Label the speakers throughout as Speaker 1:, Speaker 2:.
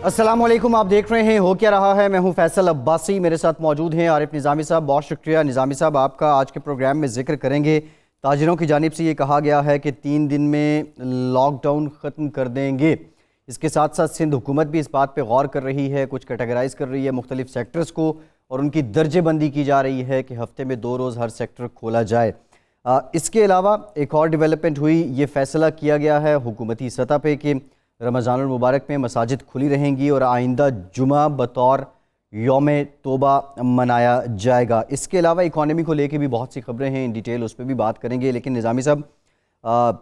Speaker 1: अस्सलामुअलैकुम, आप देख रहे हैं हो क्या रहा है। मैं हूं फैसल अब्बासी, मेरे साथ मौजूद हैं आरिफ निज़ामी साहब। बहुत शुक्रिया निज़ामी साहब, आपका आज के प्रोग्राम में जिक्र करेंगे। ताजिरों की जानिब से ये कहा गया है कि 3 दिन में लॉकडाउन ख़त्म कर देंगे। इसके साथ साथ सिंध हुकूमत भी इस बात पर गौर कर रही है, कुछ कैटेगराइज कर रही है मुख्तलिफ सेक्टर्स को और उनकी दर्जेबंदी की जा रही है कि हफ्ते में 2 रोज़ हर सेक्टर खोला जाए। इसके अलावा एक और डेवलपमेंट हुई, ये फैसला किया गया है हुकूमती सतह पे कि रमज़ानुल मुबारक में मसाजिद खुली रहेंगी और आइंदा जुमा बतौर यौम तौबा मनाया जाएगा। इसके अलावा इकॉनमी को लेके भी बहुत सी खबरें हैं, इन डिटेल उस पर भी बात करेंगे। लेकिन निज़ामी साहब,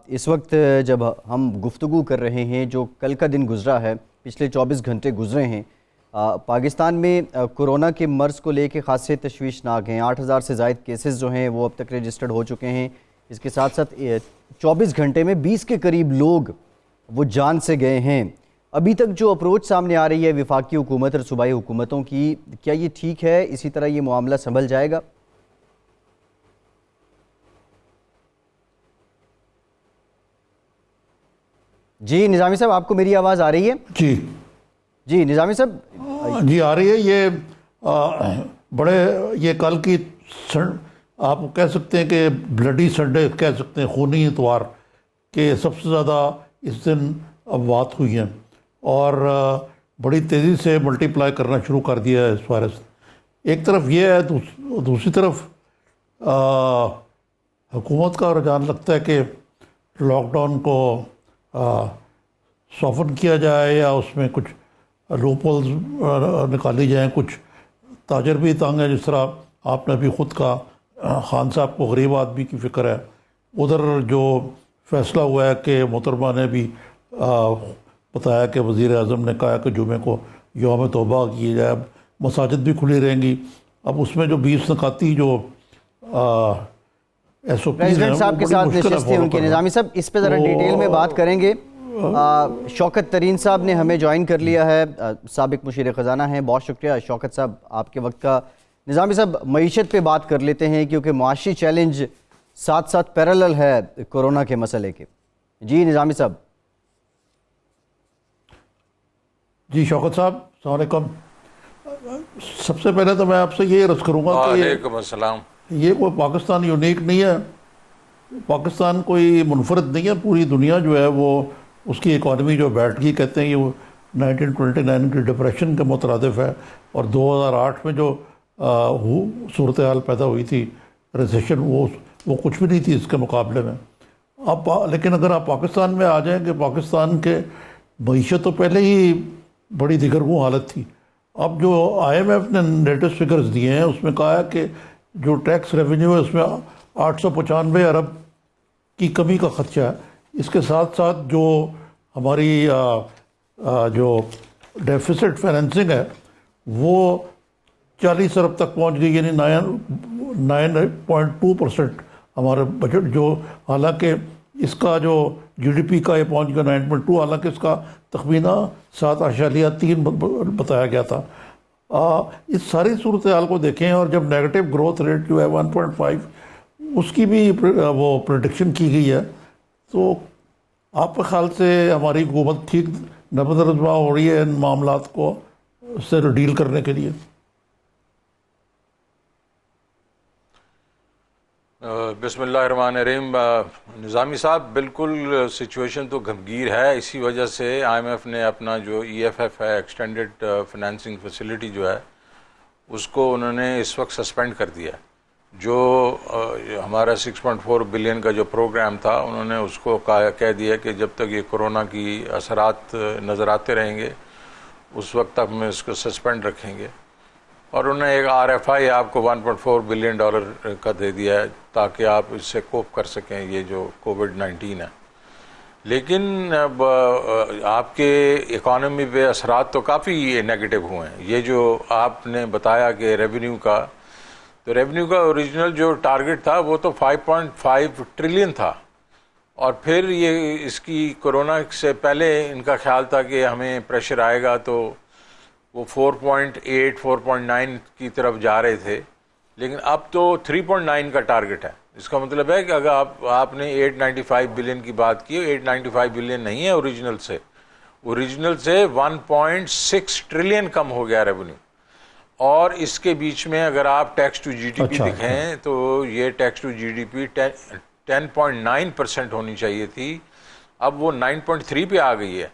Speaker 1: इस वक्त जब हम गुफ्तगू कर रहे हैं, जो कल का दिन गुजरा है, पिछले 24 घंटे गुजरे हैं, पाकिस्तान में कोरोना के मर्ज़ को लेके ख़ासे तशवीशनाक हैं। 8000 से ज़ायद केसेस जो हैं वो अब तक रजिस्टर्ड हो चुके हैं। इसके साथ साथ 24 घंटे में 20 के करीब लोग वो जान से गए हैं। अभी तक जो अप्रोच सामने आ रही है वफाकी हुकूमत और सूबाई हुकूमतों की, क्या ये ठीक है? इसी तरह ये मामला संभल जाएगा? जी निज़ामी साहब, आपको मेरी आवाज़ आ रही है?
Speaker 2: जी
Speaker 1: जी निज़ामी साहब।
Speaker 2: जी आ रही है। ये बड़े ये कल की आप कह सकते हैं कि ब्लडी संडे कह सकते हैं, खूनी इतवार के सबसे ज़्यादा इस दिन अफवात हुई हैं और बड़ी तेज़ी से मल्टीप्लाई करना शुरू कर दिया है इस वायरस। एक तरफ ये है, दूसरी तरफ हुकूमत का रुझान लगता है कि लॉकडाउन को सॉफ्टन किया जाए या उसमें कुछ लूपहोल्स निकाली जाएं। कुछ ताजर भी तंग है, जिस तरह आपने अभी ख़ुद कहा, खान साहब को गरीब आदमी की फ़िक्र है। उधर जो फ़ैसला हुआ है कि मोहतरमा ने भी बताया कि वज़ीर आज़म ने कहा कि जुमे को यौम तौबा किया जाए, अब मसाजिद भी खुली रहेंगी। अब उसमें जो 20 नकाती जो SOP
Speaker 1: प्रेसिडेंट साहब के साथ नशिस्त थी उनके। निज़ामी साहब, इस पे ज़रा डिटेल में बात करेंगे। शौकत तरीन साहब ने हमें ज्वाइन कर लिया है, साबिक मुशीर ख़जाना हैं। बहुत शुक्रिया शौकत साहब आपके वक्त का। निज़ामी साहब, मईशत पे बात कर लेते हैं क्योंकि मुआशी चैलेंज साथ साथ पैरेलल है कोरोना के मसले के। जी निज़ामी साहब। जी
Speaker 2: शौकत साहब, अस्सलाम वालेकुम। सबसे पहले तो मैं आपसे ये अर्ज़ करूँगा कि ये कोई पाकिस्तान यूनिक नहीं है, पाकिस्तान कोई मुनफरद नहीं है। पूरी दुनिया जो है वो उसकी इकॉनमी जो बैठ गई, कहते हैं कि वो 1929 की डिप्रेशन के मुतरादिफ है और 2008 में जो सूरत हाल पैदा हुई थी, रिसेशन, वो कुछ भी नहीं थी इसके मुकाबले में। लेकिन अगर आप पाकिस्तान में आ जाएं कि पाकिस्तान के मईशत तो पहले ही बड़ी दिगरगूं हालत थी। अब जो IMF ने लेटेस्ट फिगर्स दिए हैं उसमें कहा है कि जो टैक्स रेवेन्यू है उसमें 895 अरब की कमी का खर्चा है। इसके साथ साथ जो हमारी जो डेफिसिट फाइनेंसिंग है वो 40 अरब तक पहुंच गई, यानी 9.2% हमारा बजट, जो हालांकि इसका जो GDP का ये पहुंच गया 9.2, हालांकि इसका तखमीना 7.3 बताया गया था। इस सारी सूरत हाल को देखें और जब नेगेटिव ग्रोथ रेट जो है 1.5 उसकी भी वो प्रेडिक्शन की गई है, तो आपके ख्याल से हमारी हुकूमत ठीक नज़रबा हो रही है इन मामलात को से डील करने के लिए?
Speaker 3: बिस्मिल्लाहिर्रहमानिर्रहीम। निज़ामी साहब, बिल्कुल सिचुएशन तो गंभीर है। इसी वजह से IMF ने अपना जो EFF है, एक्सटेंडेड फाइनेंसिंग फैसिलिटी जो है, उसको उन्होंने इस वक्त सस्पेंड कर दिया। जो हमारा 6.4 बिलियन का जो प्रोग्राम था, उन्होंने उसको कह दिया कि जब तक ये कोरोना की असरात नज़र आते रहेंगे उस वक्त तक हम इसको सस्पेंड रखेंगे। और उन्होंने एक RFI आपको $1.4 बिलियन का दे दिया है ताकि आप इससे कोप कर सकें, ये जो कोविड-19 है। लेकिन अब आपके इकॉनमी पे असरात तो काफ़ी नेगेटिव हुए हैं। ये जो आपने बताया कि रेवेन्यू का, तो रेवेन्यू का ओरिजिनल जो टारगेट था वो तो 5.5 ट्रिलियन था, और फिर ये इसकी कोरोना से पहले इनका ख्याल था कि हमें प्रेशर आएगा तो वो 4.8 4.9 की तरफ जा रहे थे, लेकिन अब तो 3.9 का टारगेट है। इसका मतलब है कि अगर आपने 895 बिलियन की बात की, 895 बिलियन नहीं है ओरिजिनल से, ओरिजिनल से 1.6 ट्रिलियन कम हो गया रेवेन्यू। और इसके बीच में अगर आप टैक्स टू जीडीपी दिखें तो ये टैक्स टू जीडीपी 10.9% होनी चाहिए थी, अब वो 9.3 पे आ गई है।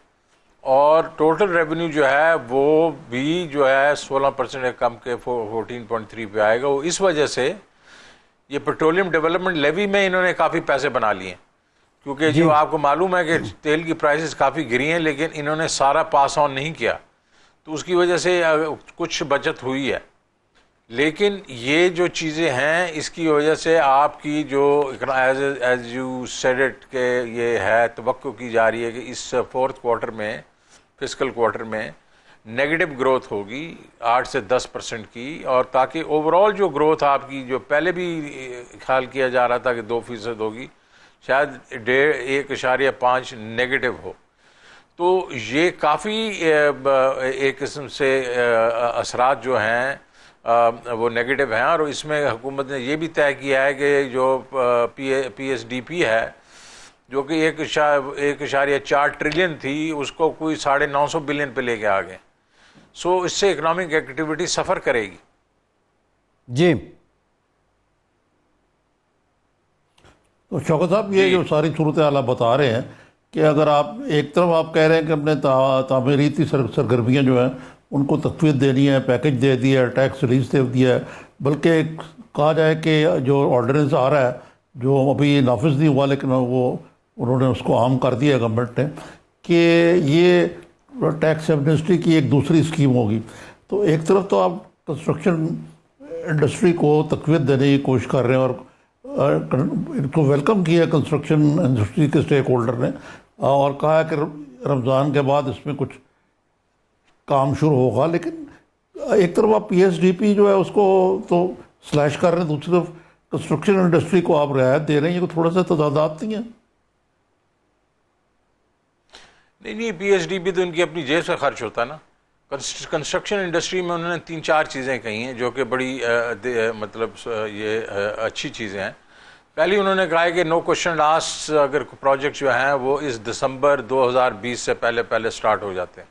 Speaker 3: और टोटल रेवेन्यू जो है वो भी जो है 16% कम के 14.3 पे आएगा। वो इस वजह से ये पेट्रोलियम डेवलपमेंट लेवी में इन्होंने काफ़ी पैसे बना लिए हैं, क्योंकि जो आपको मालूम है कि तेल की प्राइसेस काफ़ी गिरी हैं, लेकिन इन्होंने सारा पास ऑन नहीं किया, तो उसकी वजह से कुछ बचत हुई है। लेकिन ये जो चीज़ें हैं इसकी वजह से आपकी जो एज यू सेड इट के ये है तवक्को की जा रही है कि इस फोर्थ क्वार्टर में, फिस्कल क्वार्टर में नेगेटिव ग्रोथ होगी 8 से 10% की, और ताकि ओवरऑल जो ग्रोथ आपकी जो पहले भी ख्याल किया जा रहा था कि 2% होगी, शायद 1.5 नेगेटिव हो। तो ये काफ़ी एक किस्म से असरात जो हैं वो नेगेटिव हैं। और इसमें हुकूमत ने ये भी तय किया है कि जो PSDP है जो कि 1.4 ट्रिलियन थी, उसको कोई 950 बिलियन पे लेके आ गए। सो इससे इकोनॉमिक एक्टिविटी सफ़र करेगी।
Speaker 1: जी
Speaker 2: तो शौकत साहब, ये जो सारी सूरत हाल आप बता रहे हैं कि अगर आप एक तरफ आप कह रहे हैं कि अपने तामीराती सरगर्मियाँ जो हैं उनको तकवीत देनी है, पैकेज दे दिया है, टैक्स रिलीज दे दिया है, बल्कि कहा जाए कि जो ऑर्डिनेंस आ रहा है जो अभी नाफिज नहीं हुआ लेकिन वो उन्होंने उसको आम कर दिया गवर्नमेंट ने कि ये टैक्स एमनेस्टी की एक दूसरी स्कीम होगी। तो एक तरफ तो आप कंस्ट्रक्शन इंडस्ट्री को तकवीत देने की कोशिश कर रहे हैं और इनको वेलकम किया कंस्ट्रक्शन इंडस्ट्री के स्टेक होल्डर ने, और कहा है कि रमज़ान के बाद इसमें कुछ काम शुरू होगा। लेकिन एक तरफ आप PSDP जो है उसको तो स्लैश कर रहे हैं, दूसरी तरफ कंस्ट्रक्शन इंडस्ट्री को आप रियायत दे रहे हैं, ये थोड़ा सा तजादात नहीं है?
Speaker 3: नहीं, PSDP तो इनकी अपनी जेब से खर्च होता है ना। कंस्ट्रक्शन इंडस्ट्री में उन्होंने 3-4 चीज़ें कही हैं जो कि बड़ी मतलब ये अच्छी चीज़ें हैं। पहली उन्होंने कहा है कि नो क्वेश्चन आस्क्ड, अगर प्रोजेक्ट जो हैं वो इस दिसंबर 2020 से पहले स्टार्ट हो जाते हैं,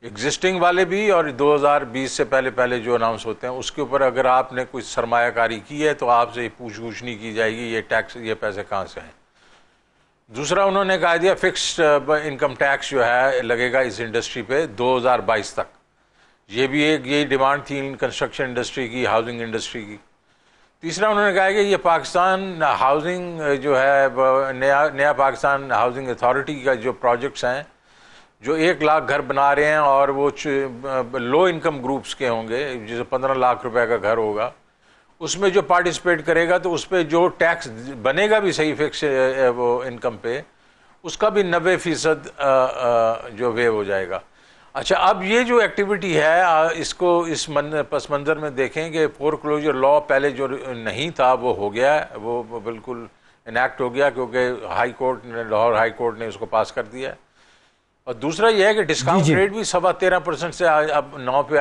Speaker 3: एग्जिस्टिंग वाले भी, और 2020 से पहले जो अनाउंस होते हैं उसके ऊपर अगर आपने कुछ सरमायाकारी की है तो आपसे ये पूछ नहीं की जाएगी ये टैक्स, ये पैसे कहाँ से हैं। दूसरा उन्होंने कहा दिया फिक्स्ड इनकम टैक्स जो है लगेगा इस इंडस्ट्री पे 2022 तक। ये भी एक यही डिमांड थी कंस्ट्रक्शन इंडस्ट्री की, हाउसिंग इंडस्ट्री की। तीसरा उन्होंने कहा कि ये पाकिस्तान हाउसिंग जो है नया पाकिस्तान हाउसिंग अथॉरिटी का जो प्रोजेक्ट्स हैं जो 1 लाख घर बना रहे हैं और वो लो इनकम ग्रुप्स के होंगे, जैसे 15 लाख रुपए का घर होगा, उसमें जो पार्टिसिपेट करेगा तो उस पर जो टैक्स बनेगा भी सही फिक्स वो इनकम पे, उसका भी 90% जो वेव हो जाएगा। अच्छा, अब ये जो एक्टिविटी है इसको इस पस मंज़र में देखें कि फोरक्लोजर लॉ पहले जो नहीं था वो हो गया है, वो बिल्कुल इनैक्ट हो गया क्योंकि लाहौर हाई कोर्ट ने उसको पास कर दिया है। और दूसरा यह है कि डिस्काउंट रेट भी 13.25% से अब 9 पे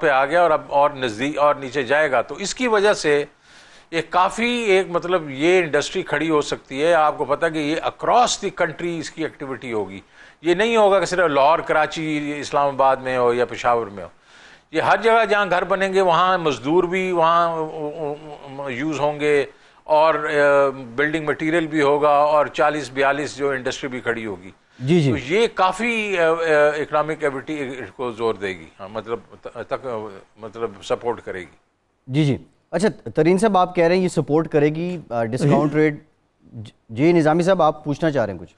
Speaker 3: आ गया और अब और नज़दीक और नीचे जाएगा। तो इसकी वजह से एक काफ़ी एक मतलब ये इंडस्ट्री खड़ी हो सकती है। आपको पता है कि ये अक्रॉस द कंट्री इसकी एक्टिविटी होगी, ये नहीं होगा कि सिर्फ लाहौर, कराची, इस्लामाबाद में हो या पेशावर में हो। ये हर जगह जहाँ घर बनेंगे वहाँ मज़दूर भी वहाँ यूज़ होंगे और बिल्डिंग मटेरियल भी होगा और 40-42 जो इंडस्ट्री भी खड़ी होगी।
Speaker 1: जी जी,
Speaker 3: तो ये काफ़ी इकोनॉमिक एक्टिविटी को जोर देगी, मतलब सपोर्ट करेगी।
Speaker 1: जी जी। अच्छा तरीन साहब, आप कह रहे हैं ये सपोर्ट करेगी डिस्काउंट रेट। जी निज़ामी साहब, आप पूछना चाह रहे हैं कुछ?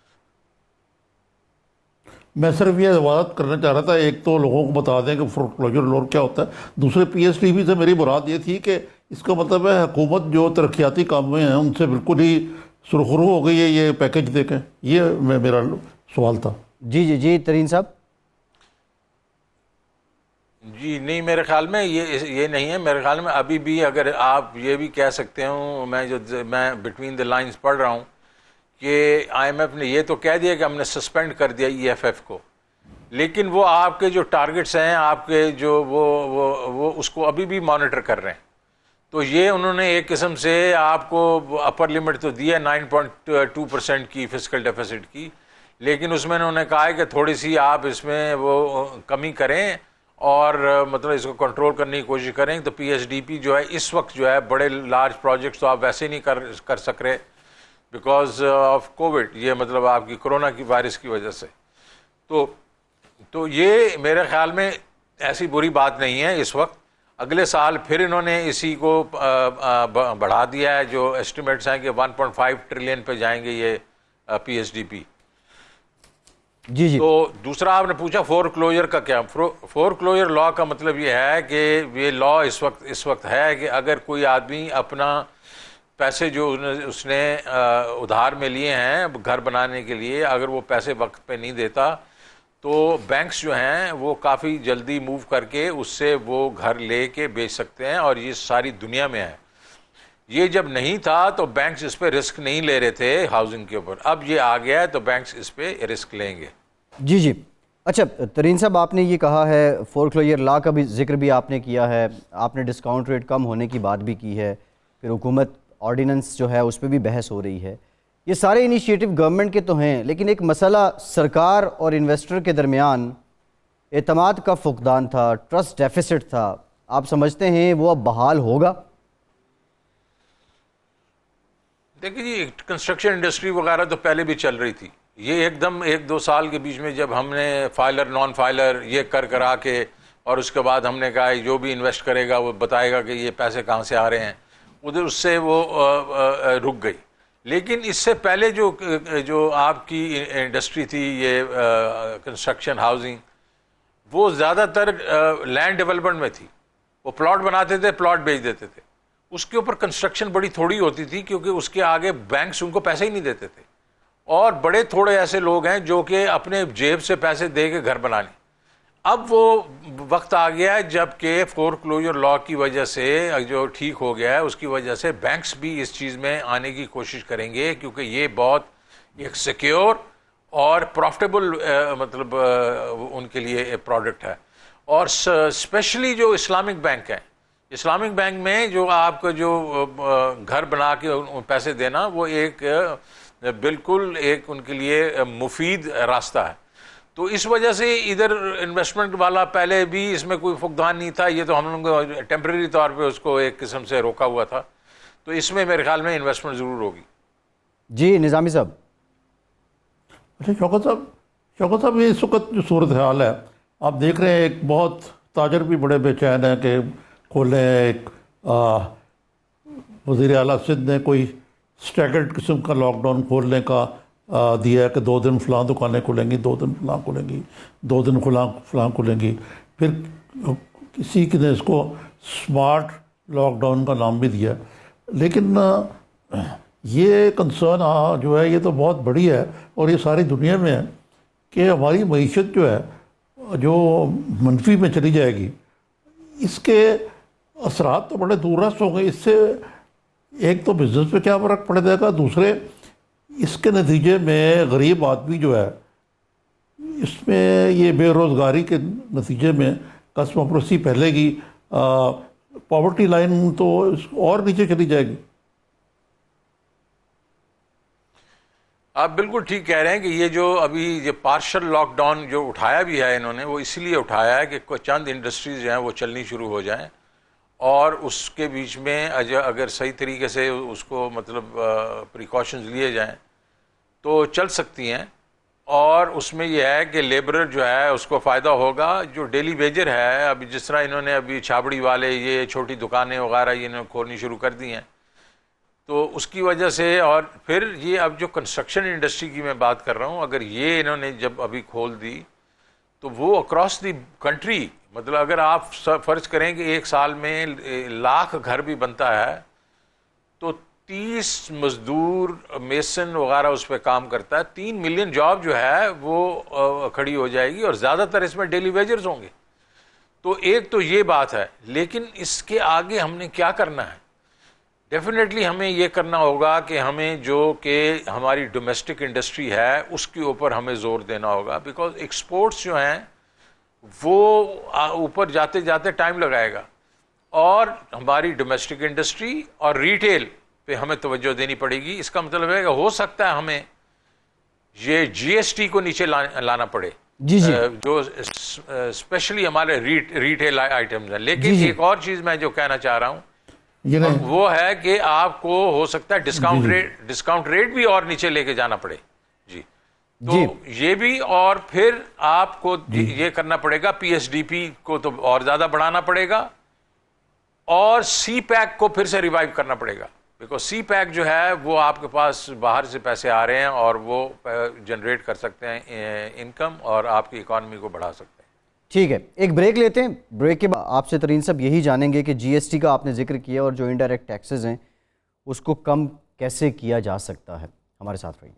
Speaker 2: मैं सिर्फ ये बात करना चाह रहा था, एक तो लोगों को बता दें कि फोरक्लोजर लॉ क्या होता है, दूसरे PSDP से मेरी मुराद ये थी कि इसका मतलब है हुकूमत जो तरक्याती काम में हैं उनसे बिल्कुल ही सुरखरू हो गई है ये पैकेज देखें। ये मेरा सवाल था।
Speaker 1: जी जी जी, तरीन साहब।
Speaker 3: जी नहीं, मेरे ख्याल में ये नहीं है। मेरे ख्याल में अभी भी अगर आप ये भी कह सकते हो, मैं बिटवीन द लाइंस पढ़ रहा हूँ कि IMF ने ये तो कह दिया कि हमने सस्पेंड कर दिया EFF को, लेकिन वो आपके जो टारगेट्स हैं आपके जो वो उसको अभी भी मॉनिटर कर रहे हैं। तो ये उन्होंने एक किस्म से आपको अपर लिमिट तो दी है 9.2% की फिस्कल डेफिसिट की, लेकिन उसमें उन्होंने कहा है कि थोड़ी सी आप इसमें वो कमी करें और मतलब इसको कंट्रोल करने की कोशिश करें। तो पीएचडीपी जो है इस वक्त जो है बड़े लार्ज प्रोजेक्ट्स तो आप वैसे नहीं कर सक रहे बिकॉज ऑफ कोविड, ये मतलब आपकी कोरोना की वायरस की वजह से। तो ये मेरे ख्याल में ऐसी बुरी बात नहीं है इस वक्त। अगले साल फिर इन्होंने इसी को बढ़ा दिया है, जो एस्टिमेट्स हैं कि 1.5 ट्रिलियन पे जाएंगे ये पीएचडीपी।
Speaker 1: जी जी।
Speaker 3: तो दूसरा आपने पूछा फोरक्लोजर का क्या। फोरक्लोजर लॉ का मतलब ये है कि ये लॉ इस वक्त है कि अगर कोई आदमी अपना पैसे जो उसने उधार में लिए हैं घर बनाने के लिए, अगर वो पैसे वक्त पे नहीं देता तो बैंक्स जो हैं वो काफ़ी जल्दी मूव करके उससे वो घर लेके बेच सकते हैं, और ये सारी दुनिया में है। ये जब नहीं था तो बैंक्स इस पे रिस्क नहीं ले रहे थे हाउसिंग के ऊपर, अब ये आ गया है तो बैंक्स इस पे रिस्क लेंगे।
Speaker 1: जी जी। अच्छा तरीन साहब, आपने ये कहा है, फोरक्लोजर लॉ का भी जिक्र भी आपने किया है, आपने डिस्काउंट रेट कम होने की बात भी की है, फिर हुकूमत ऑर्डिनेंस जो है उस पर भी बहस हो रही है। ये सारे इनिशिएटिव गवर्नमेंट के तो हैं, लेकिन एक मसला सरकार और इन्वेस्टर के दरमियान एतमाद का फुकदान था, ट्रस्ट डेफिसिट था। आप समझते हैं वो अब बहाल होगा?
Speaker 3: देखिए जी, कंस्ट्रक्शन इंडस्ट्री वगैरह तो पहले भी चल रही थी। ये एकदम 1-2 साल के बीच में जब हमने फाइलर नॉन फाइलर ये करा के और उसके बाद हमने कहा जो भी इन्वेस्ट करेगा वो बताएगा कि ये पैसे कहाँ से आ रहे हैं, उधर उससे वो रुक गई। लेकिन इससे पहले जो आपकी इंडस्ट्री थी ये कंस्ट्रक्शन हाउसिंग, वो ज़्यादातर लैंड डेवलपमेंट में थी। वो प्लॉट बनाते थे, प्लॉट बेच देते थे, उसके ऊपर कंस्ट्रक्शन बड़ी थोड़ी होती थी क्योंकि उसके आगे बैंक्स उनको पैसे ही नहीं देते थे, और बड़े थोड़े ऐसे लोग हैं जो कि अपने जेब से पैसे दे के घर बनाने। अब वो वक्त आ गया है जबकि फोरक्लोजर लॉ की वजह से जो ठीक हो गया है उसकी वजह से बैंक्स भी इस चीज़ में आने की कोशिश करेंगे, क्योंकि ये बहुत एक सिक्योर और प्रॉफिटेबल मतलब उनके लिए प्रोडक्ट है। और स्पेशली जो इस्लामिक बैंक हैं, इस्लामिक बैंक में जो आपका जो घर बना के पैसे देना, वो एक बिल्कुल एक उनके लिए मुफीद रास्ता है। तो इस वजह से इधर इन्वेस्टमेंट वाला पहले भी इसमें कोई फुकदान नहीं था, ये तो हम लोग टेम्परेरी तौर पे उसको एक किस्म से रोका हुआ था। तो इसमें मेरे ख्याल में इन्वेस्टमेंट ज़रूर होगी।
Speaker 1: जी निज़ामी साहब।
Speaker 2: अच्छा शौकत साहब, ये इस वक्त जो सूरत हाल है आप देख रहे हैं, एक बहुत ताजर भी बड़े बेचैन हैं कि खोलें। एक वज़ीर आला सिंध ने कोई स्टैगर्ड किस्म का लॉकडाउन खोलने का दिया है कि 2 दिन फ़लाँ दुकानें खुलेंगी, 2 दिन फ़लाँ खुलेंगी, 2 दिन फ़लाँ खुलेंगी। फिर किसी ने इसको स्मार्ट लॉकडाउन का नाम भी दिया। लेकिन ये कंसर्न जो है ये तो बहुत बड़ी है और ये सारी दुनिया में है कि हमारी मईशत जो है जो मनफी में चली जाएगी, इसके असरात तो बड़े दूररस होंगे। इससे एक तो बिज़नेस पे क्या फ़र्क पड़ जाएगा, दूसरे इसके नतीजे में गरीब आदमी जो है इसमें ये बेरोज़गारी के नतीजे में कसमपरसी फैलेगी, पॉवर्टी लाइन तो और नीचे चली जाएगी।
Speaker 3: आप बिल्कुल ठीक कह रहे हैं कि ये जो अभी ये पार्शल लॉकडाउन जो उठाया भी है इन्होंने, वो इसलिए उठाया है कि कुछ चंद इंडस्ट्रीज़ जो हैं वो चलनी शुरू हो जाएं, और उसके बीच में अगर सही तरीके से उसको मतलब प्रिकॉशंस लिए जाएं तो चल सकती हैं। और उसमें यह है कि लेबरर जो है उसको फ़ायदा होगा, जो डेली वेजर है। अभी जिस तरह इन्होंने अभी छाबड़ी वाले ये छोटी दुकानें वगैरह ये इन्होंने खोलनी शुरू कर दी हैं, तो उसकी वजह से। और फिर ये अब जो कंस्ट्रक्शन इंडस्ट्री की मैं बात कर रहा हूँ, अगर ये इन्होंने जब अभी खोल दी तो वो अक्रॉस द कंट्री, मतलब अगर आप फ़र्ज़ करें कि एक साल में 1 लाख घर भी बनता है तो 30 मज़दूर मेसन वगैरह उस पर काम करता है, 3 मिलियन जॉब जो है वो खड़ी हो जाएगी, और ज़्यादातर इसमें डेली वेजर्स होंगे। तो एक तो ये बात है, लेकिन इसके आगे हमने क्या करना है? डेफिनेटली हमें ये करना होगा कि हमें जो कि हमारी डोमेस्टिक इंडस्ट्री है उसके ऊपर हमें ज़ोर देना होगा, बिकॉज एक्सपोर्ट्स जो हैं वो ऊपर जाते जाते टाइम लगाएगा, और हमारी डोमेस्टिक इंडस्ट्री और रिटेल पे हमें तवज्जो देनी पड़ेगी। इसका मतलब है कि हो सकता है हमें ये जीएसटी को नीचे लाना पड़े,
Speaker 1: जी जी,
Speaker 3: जो स्पेशली हमारे रिटेल आइटम्स हैं। लेकिन एक और चीज मैं जो कहना चाह रहा हूं वो है कि आपको हो सकता है डिस्काउंट रेट भी और नीचे लेके जाना पड़े जी। तो ये भी, और फिर आपको ये करना पड़ेगा, पीएसडीपी को तो और ज्यादा बढ़ाना पड़ेगा, और सी पैक को फिर से रिवाइव करना पड़ेगा। बिकॉज सी पैक जो है वो आपके पास बाहर से पैसे आ रहे हैं और वो जनरेट कर सकते हैं इनकम और आपकी इकॉनमी को बढ़ा सकते हैं।
Speaker 1: ठीक है, एक ब्रेक लेते हैं। ब्रेक के बाद आपसे तरीन साहब यही जानेंगे कि जीएसटी का आपने जिक्र किया और जो इनडायरेक्ट टैक्सेस हैं उसको कम कैसे किया जा सकता है। हमारे साथ रहिए।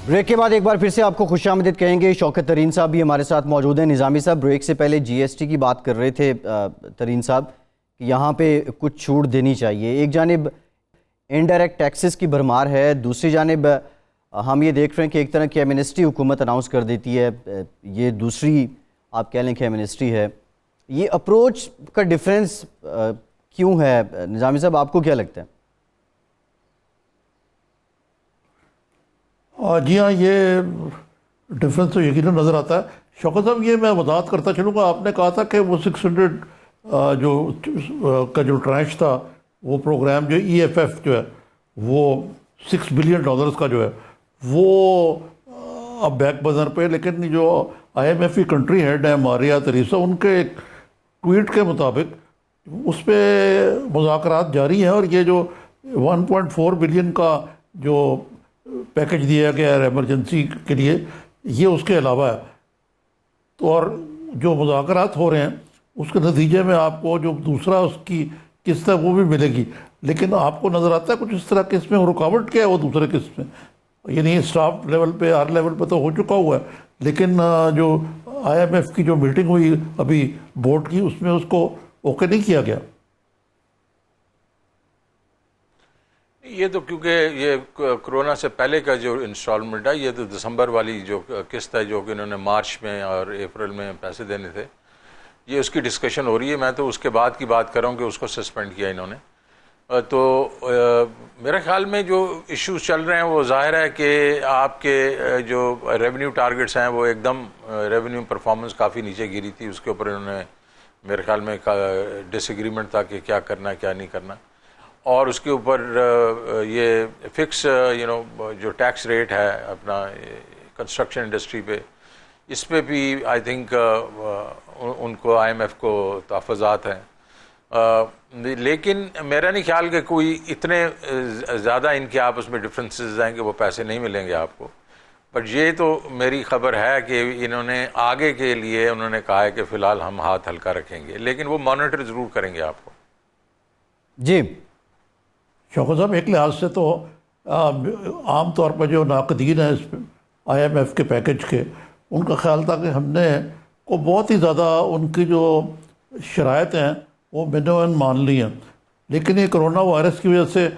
Speaker 1: ब्रेक के बाद एक बार फिर से आपको खुशामदीद कहेंगे। शौकत तरीन साहब भी हमारे साथ मौजूद हैं। निज़ामी साहब, ब्रेक से पहले जीएसटी की बात कर रहे थे तरीन साहब कि यहाँ पे कुछ छूट देनी चाहिए। एक जानिब इनडायरेक्ट टैक्सेस की भरमार है, दूसरी जानिब हम ये देख रहे हैं कि एक तरह की एमनेस्टी हुकूमत अनाउंस कर देती है, ये दूसरी आप कह लें कि एमनेस्टी है। ये अप्रोच का डिफरेंस क्यों है निज़ामी साहब, आपको क्या लगता है?
Speaker 2: जी हाँ, ये डिफरेंस तो यकीनन नज़र आता है। शौकत साहब, ये मैं वजाहत करता चलूँगा, आपने कहा था कि वो 600 जो ट्रांच था, वो प्रोग्राम जो EFF जो है वो $6 बिलियन का जो है वो अब बैक बर्नर पे। लेकिन जो IMF की कंट्री हेड है मारिया तेरेसा, उनके एक ट्वीट के मुताबिक उस पर मुज़ाकरात जारी हैं और ये जो 1.4 बिलियन का जो पैकेज दिया गया है एमरजेंसी के लिए, ये उसके अलावा है। तो और जो मुज़ाकरात हो रहे हैं उसके नतीजे में आपको जो दूसरा उसकी किस्त है वो भी मिलेगी। लेकिन आपको नज़र आता है कुछ इस तरह किस्त में रुकावट क्या है वो दूसरे किस्त में, यानी स्टाफ लेवल पे, हर लेवल पे तो हो चुका हुआ है। लेकिन जो IMF की जो मीटिंग हुई अभी बोर्ड की, उसमें उसको ओके नहीं किया गया।
Speaker 3: ये तो क्योंकि ये कोरोना से पहले का जो इंस्टॉलमेंट है, ये तो दिसंबर वाली जो किस्त है जो कि इन्होंने मार्च में और अप्रैल में पैसे देने थे, ये उसकी डिस्कशन हो रही है। मैं तो उसके बाद की बात कर रहा हूँ कि उसको सस्पेंड किया इन्होंने। तो मेरे ख्याल में जो इश्यूज चल रहे हैं वो जाहिर है कि आपके जो रेवेन्यू टारगेट्स हैं वो एकदम रेवेन्यू परफॉर्मेंस काफ़ी नीचे गिरी थी, उसके ऊपर इन्होंने मेरे ख्याल में डिसएग्रीमेंट था कि क्या करना क्या नहीं करना। और उसके ऊपर ये फिक्स जो टैक्स रेट है अपना कंस्ट्रक्शन इंडस्ट्री पे, इस पे भी आई थिंक उनको IMF को तहफ़्फ़ुज़ात हैं। लेकिन मेरा नहीं ख्याल कि कोई इतने ज़्यादा इनके आपस में डिफरेंसेस हैं कि वो पैसे नहीं मिलेंगे आपको। बट ये तो मेरी ख़बर है कि इन्होंने आगे के लिए उन्होंने कहा है कि फ़िलहाल हम हाथ हल्का रखेंगे, लेकिन वो मॉनिटर ज़रूर करेंगे आपको।
Speaker 1: जी
Speaker 2: शौकत साहब, एक लिहाज से तो आम तौर पर जो नाक़दीन हैं इस IMF के पैकेज के, उनका ख्याल था कि हमने को बहुत ही ज़्यादा उनकी जो शराइत हैं वो मिनिमम मान ली हैं। लेकिन ये कोरोना वायरस की वजह से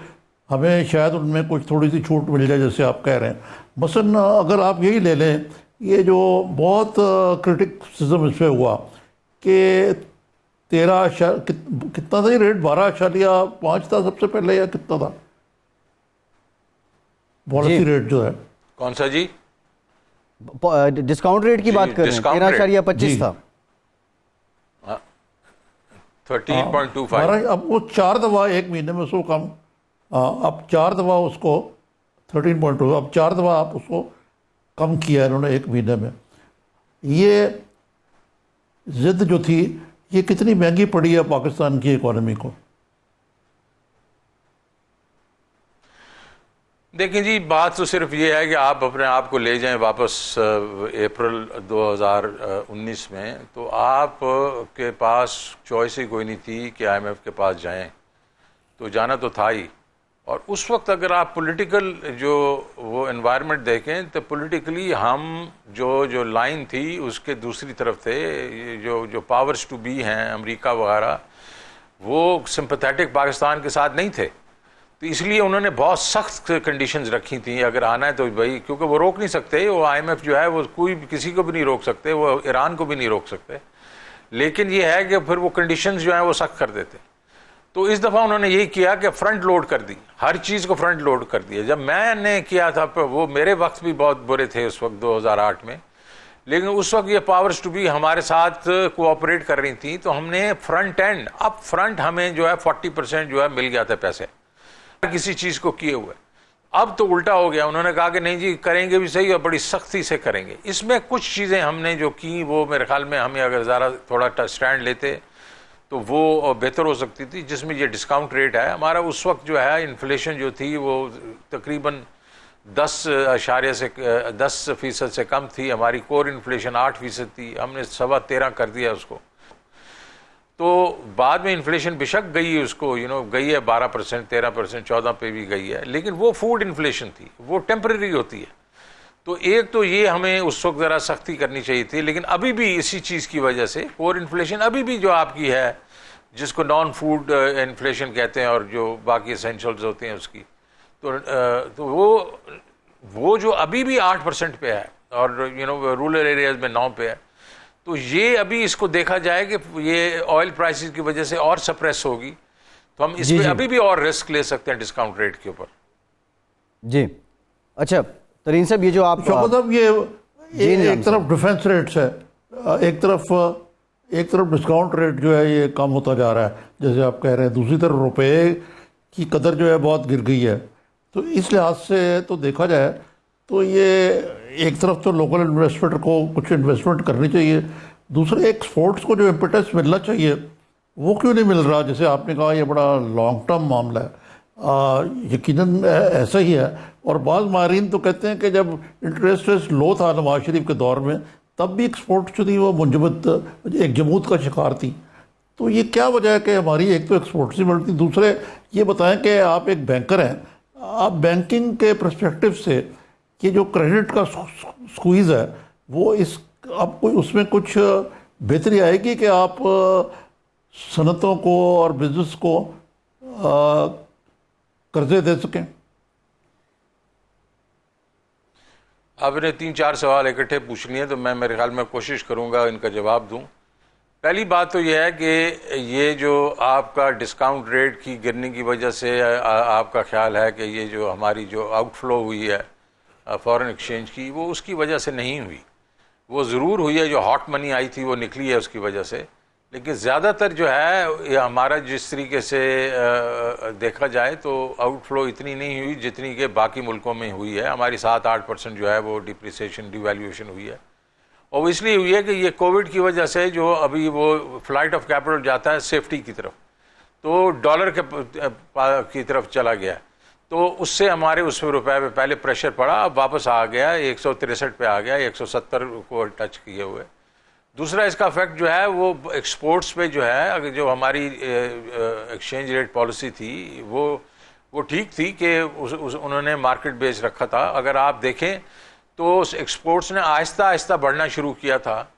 Speaker 2: हमें शायद उनमें कुछ थोड़ी सी छूट मिल जाए, जैसे आप कह रहे हैं। मसलन अगर आप यही ले लें, ये जो बहुत क्रिटिसिज्म इस पर हुआ कि 13 कितना था ये रेट, 12.5 था सबसे पहले, या कितना था पॉलिसी रेट जो है?
Speaker 3: कौन सा जी?
Speaker 1: डिस्काउंट रेट की बात कर रहे हैं, 13.25 था।
Speaker 3: 13.25।
Speaker 2: अब वो 4 दफ़ा एक महीने में उसको कम, अब 4 दफ़ा उसको 13.2, अब 4 दफ़ा आप उसको कम किया इन्होंने एक महीने में। ये ज़िद जो थी ये कितनी महंगी पड़ी है पाकिस्तान की इकॉनमी को?
Speaker 3: देखिए जी, बात तो सिर्फ ये है कि आप अपने आप को ले जाएं वापस अप्रैल 2019 में, तो आप के पास चॉइस ही कोई नहीं थी कि IMF के पास जाएं, तो जाना तो था ही। और उस वक्त अगर आप पॉलिटिकल जो वो एनवायरनमेंट देखें तो पॉलिटिकली हम जो लाइन थी उसके दूसरी तरफ थे। जो पावर्स टू बी हैं, अमेरिका वगैरह, वो सिंपैथेटिक पाकिस्तान के साथ नहीं थे। तो इसलिए उन्होंने बहुत सख्त कंडीशंस रखी थी, अगर आना है तो भाई, क्योंकि वो रोक नहीं सकते, वो IMF जो है वो कोई किसी को भी नहीं रोक सकते, वो ईरान को भी नहीं रोक सकते, लेकिन ये है कि फिर वो कंडीशंस जो हैं वो सख्त कर देते। तो इस दफ़ा उन्होंने यही किया कि फ्रंट लोड कर दी, हर चीज़ को फ्रंट लोड कर दिया। जब मैंने किया था वो मेरे वक्त भी बहुत बुरे थे उस वक्त 2008 में, लेकिन उस वक्त ये पावर्स टू बी हमारे साथ कोऑपरेट कर रही थी, तो हमने फ्रंट एंड अप फ्रंट हमें जो है 40% जो है मिल गया था पैसे किसी चीज़ को किए हुए। अब तो उल्टा हो गया, उन्होंने कहा कि नहीं जी करेंगे भी सही और बड़ी सख्ती से करेंगे। इसमें कुछ चीज़ें हमने जो की वो मेरे ख्याल में हमें अगर ज़रा थोड़ा स्टैंड लेते तो वो बेहतर हो सकती थी, जिसमें ये डिस्काउंट रेट है हमारा उस वक्त जो है, इन्फ्लेशन जो थी वो तकरीबन 10% से कम थी, हमारी कोर इन्फ्लेशन 8% थी, हमने 13.25 कर दिया उसको। तो बाद में इन्फ्लेशन बेशक गई है, उसको गई है 12%, 13%, 14 पे भी गई है, लेकिन वो फूड इन्फ्लेशन थी, वो टेम्परेरी होती है। तो एक तो ये हमें उस वक्त ज़रा सख्ती करनी चाहिए थी, लेकिन अभी भी इसी चीज़ की वजह से कोर इन्फ्लेशन अभी भी जो आपकी है, जिसको नॉन फूड इन्फ्लेशन कहते हैं और जो बाकी एसेंशियल्स होते हैं उसकी, तो वो जो अभी भी 8% पे है और रूरल एरियाज में 9 पे है। तो ये अभी इसको देखा जाए कि ये ऑयल प्राइसेस की वजह से और सप्रेस होगी, तो हम इस पे अभी भी और रिस्क ले सकते हैं डिस्काउंट रेट के ऊपर।
Speaker 1: जी अच्छा तरीन साहब, ये जो आप
Speaker 2: साहब ये एक तरफ डिफेंस रेट्स है, एक तरफ डिस्काउंट रेट जो है ये कम होता जा रहा है जैसे आप कह रहे हैं, दूसरी तरफ रुपए की कदर जो है बहुत गिर गई है। तो इस लिहाज से तो देखा जाए तो ये एक तरफ तो लोकल इन्वेस्टमेंट को कुछ इन्वेस्टमेंट करनी चाहिए, दूसरे एक्सपोर्ट्स को जो इम्पेटस मिलना चाहिए वो क्यों नहीं मिल रहा। जैसे आपने कहा ये बड़ा लॉन्ग टर्म मामला है, यकीनन ऐसा ही है। और बाज़ माहरीन तो कहते हैं कि जब इंटरेस्ट रेट लो था नवाज शरीफ के दौर में, तब भी एक्सपोर्ट जो थी वो मुंजमद एक जमूद का शिकार थी। तो ये क्या वजह है कि हमारी एक तो एक्सपोर्ट से बढ़ती, दूसरे ये बताएं कि आप एक बैंकर हैं, आप बैंकिंग के पर्सपेक्टिव से कि जो क्रेडिट का स्क्वीज़ है वो इस आपको उसमें कुछ बेहतरी आएगी कि आप सनतों को और बिजनेस को कर्जे दे सकें।
Speaker 3: आपने 3-4 सवाल इकट्ठे पूछ लिए, तो मैं मेरे ख्याल में कोशिश करूंगा इनका जवाब दूं। पहली बात तो यह है कि ये जो आपका डिस्काउंट रेट की गिरने की वजह से आपका ख्याल है कि ये जो हमारी जो आउटफ्लो हुई है फॉरेन एक्सचेंज की, वो उसकी वजह से नहीं हुई। वो ज़रूर हुई है, जो हॉट मनी आई थी वो निकली है उसकी वजह से, लेकिन ज़्यादातर जो है ये हमारा जिस तरीके से देखा जाए तो आउटफ्लो इतनी नहीं हुई जितनी कि बाकी मुल्कों में हुई है। हमारी 7-8% जो है वो डिप्रिसिएशन डिवैल्यूएशन हुई है, और वो इसलिए हुई है कि ये कोविड की वजह से जो अभी वो फ्लाइट ऑफ कैपिटल जाता है सेफ्टी की तरफ, तो डॉलर की तरफ चला गया, तो उससे हमारे उस रुपए पे पहले प्रेशर पड़ा, अब वापस आ गया 163 पे आ गया, 170 को टच किए हुए। दूसरा इसका इफेक्ट जो है वो एक्सपोर्ट्स पे जो है, अगर जो हमारी एक्सचेंज रेट पॉलिसी थी वो ठीक थी कि उन्होंने मार्केट बेस रखा था। अगर आप देखें तो एक्सपोर्ट्स ने आहिस्ता आहिस्ता बढ़ना शुरू किया था,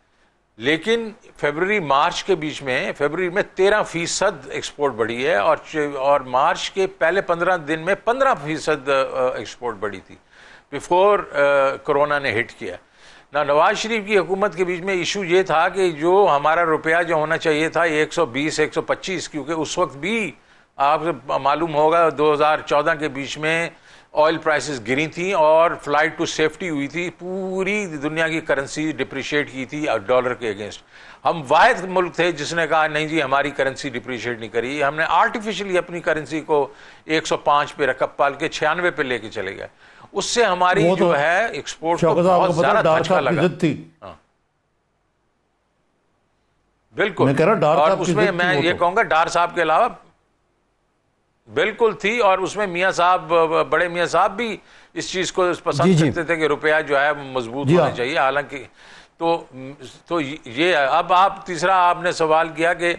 Speaker 3: लेकिन फरवरी मार्च के बीच में, फरवरी में 13% एक्सपोर्ट बढ़ी है, और मार्च के पहले 15 दिन में 15% एक्सपोर्ट बढ़ी थी बिफोर कोरोना ने हिट किया ना। नवाज शरीफ की हुकूमत के बीच में इशू ये था कि जो हमारा रुपया जो होना चाहिए था 120-125, क्योंकि उस वक्त भी आपको मालूम होगा 2014 के बीच में ऑयल प्राइसेस गिरी थी और फ्लाइट टू सेफ्टी हुई थी, पूरी दुनिया की करेंसी डिप्रिशिएट की थी डॉलर के अगेंस्ट। हम वाहिद मुल्क थे जिसने कहा नहीं जी हमारी करेंसी डिप्रिशिएट नहीं करी, हमने आर्टिफिशियली अपनी करेंसी को 105 पे रखा, पाल के 96 पे लेके चले गए। उससे हमारी जो है एक्सपोर्ट को बहुत ज्यादा झटका लगा थी। बिल्कुल, और उसमें मैं ये कहूंगा डार साहब के अलावा बिल्कुल थी, और उसमें मियाँ साहब, बड़े मियाँ साहब भी इस चीज़ को पसंद करते थे कि रुपया जो है मजबूत होना चाहिए। हालांकि तो ये अब आप तीसरा आपने सवाल किया कि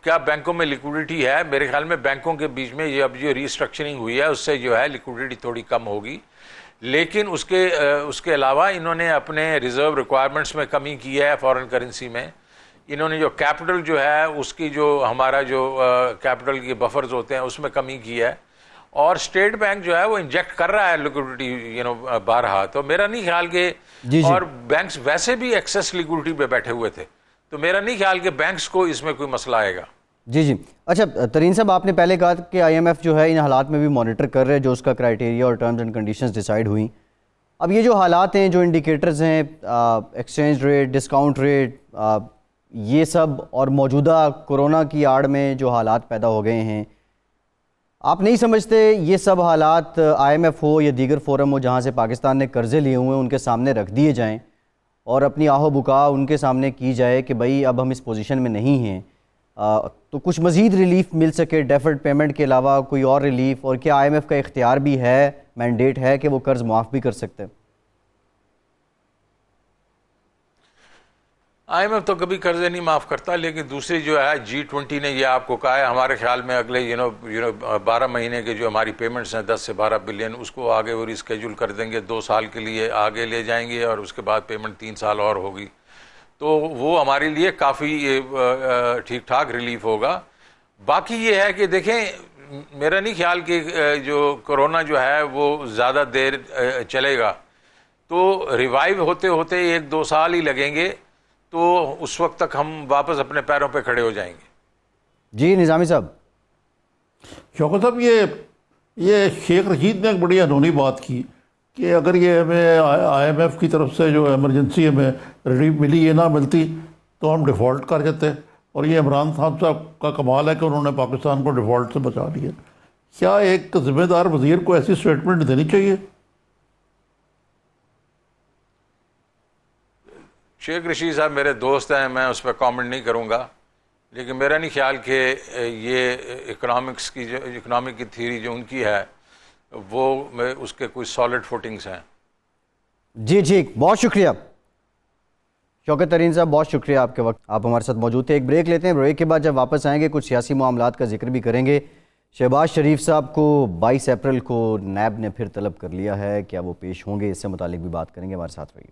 Speaker 3: क्या बैंकों में लिक्विडिटी है। मेरे ख्याल में बैंकों के बीच में ये अब जो रीस्ट्रक्चरिंग हुई है उससे जो है लिक्विडिटी थोड़ी कम होगी, लेकिन उसके अलावा इन्होंने अपने रिजर्व रिक्वायरमेंट्स में कमी की है, फॉरेन करेंसी में इन्होंने जो कैपिटल जो है उसकी जो हमारा जो कैपिटल के बफर्स होते हैं उसमें कमी की है, और स्टेट बैंक जो है वो इंजेक्ट कर रहा है लिक्विडिटी बारहा। तो मेरा नहीं ख्याल कि और बैंक्स वैसे भी एक्सेस लिक्विडिटी पे बैठे हुए थे, तो मेरा नहीं ख्याल कि बैंक्स को इसमें कोई मसला आएगा।
Speaker 1: जी जी। अच्छा तरीन साहब, आपने पहले कहा कि IMF जो है इन हालात में भी मॉनिटर कर रहे हैं जो उसका क्राइटेरिया और टर्म्स एंड कंडीशंस डिसाइड हुई। अब ये जो हालात हैं, जो इंडिकेटर्स हैं, एक्सचेंज रेट, डिस्काउंट रेट, ये सब, और मौजूदा कोरोना की आड़ में जो हालात पैदा हो गए हैं, आप नहीं समझते ये सब हालात IMF हो या दीगर फोरम हो जहाँ से पाकिस्तान ने कर्जे लिए हुए हैं उनके सामने रख दिए जाएं और अपनी आहो बुका उनके सामने की जाए कि भाई अब हम इस पोजीशन में नहीं हैं, तो कुछ मज़ीद रिलीफ मिल सके डेफर्ड पेमेंट के अलावा कोई और रिलीफ? और क्या IMF का इख्तियार भी है, मैंडेट है कि वो कर्ज माफ़ भी कर सकते हैं?
Speaker 3: IMF तो कभी कर्जे नहीं माफ़ करता, लेकिन दूसरी जो है G20 ने ये आपको कहा है हमारे ख्याल में अगले 12 महीने के जो हमारी पेमेंट्स हैं 10 से 12 बिलियन, उसको आगे वो रिस्केड्यूल कर देंगे, 2 साल के लिए आगे ले जाएंगे और उसके बाद पेमेंट 3 साल और होगी। तो वो हमारे लिए काफ़ी ठीक ठाक रिलीफ होगा। बाकी ये है कि देखें, मेरा नहीं ख्याल कि जो कोरोना जो है वो ज़्यादा देर चलेगा, तो रिवाइव होते होते 1-2 साल ही लगेंगे, तो उस वक्त तक हम वापस अपने पैरों पे खड़े हो जाएंगे।
Speaker 1: जी निज़ामी साहब।
Speaker 2: शौकत साहब, ये शेख रशीद ने एक बड़ी अनोनी बात की कि अगर ये हमें IMF की तरफ से जो इमरजेंसी हमें रिलीफ मिली, ये ना मिलती तो हम डिफ़ॉल्ट कर जाते। और ये इमरान खान साहब का कमाल है कि उन्होंने पाकिस्तान को डिफ़ॉल्ट से बचा लिया। क्या एक ज़िम्मेदार वज़ीर को ऐसी स्टेटमेंट देनी चाहिए?
Speaker 3: शेख रशीद साहब मेरे दोस्त हैं, मैं उस पर कमेंट नहीं करूंगा, लेकिन मेरा नहीं ख्याल कि ये इकोनॉमिक्स की जो इकोनॉमिक की थ्योरी जो उनकी है वो उसके कुछ सॉलिड फुटिंग्स हैं।
Speaker 1: जी जी, बहुत शुक्रिया शौकत तरीन साहब, बहुत शुक्रिया आपके वक्त, आप हमारे साथ मौजूद थे। एक ब्रेक लेते हैं, ब्रेक के बाद जब वापस आएंगे कुछ सियासी मामलात का जिक्र भी करेंगे। शहबाज शरीफ साहब को 22 अप्रैल को नैब ने फिर तलब कर लिया है, क्या वो पेश होंगे, इससे मुतालिक भी बात करेंगे। हमारे साथ रहिए।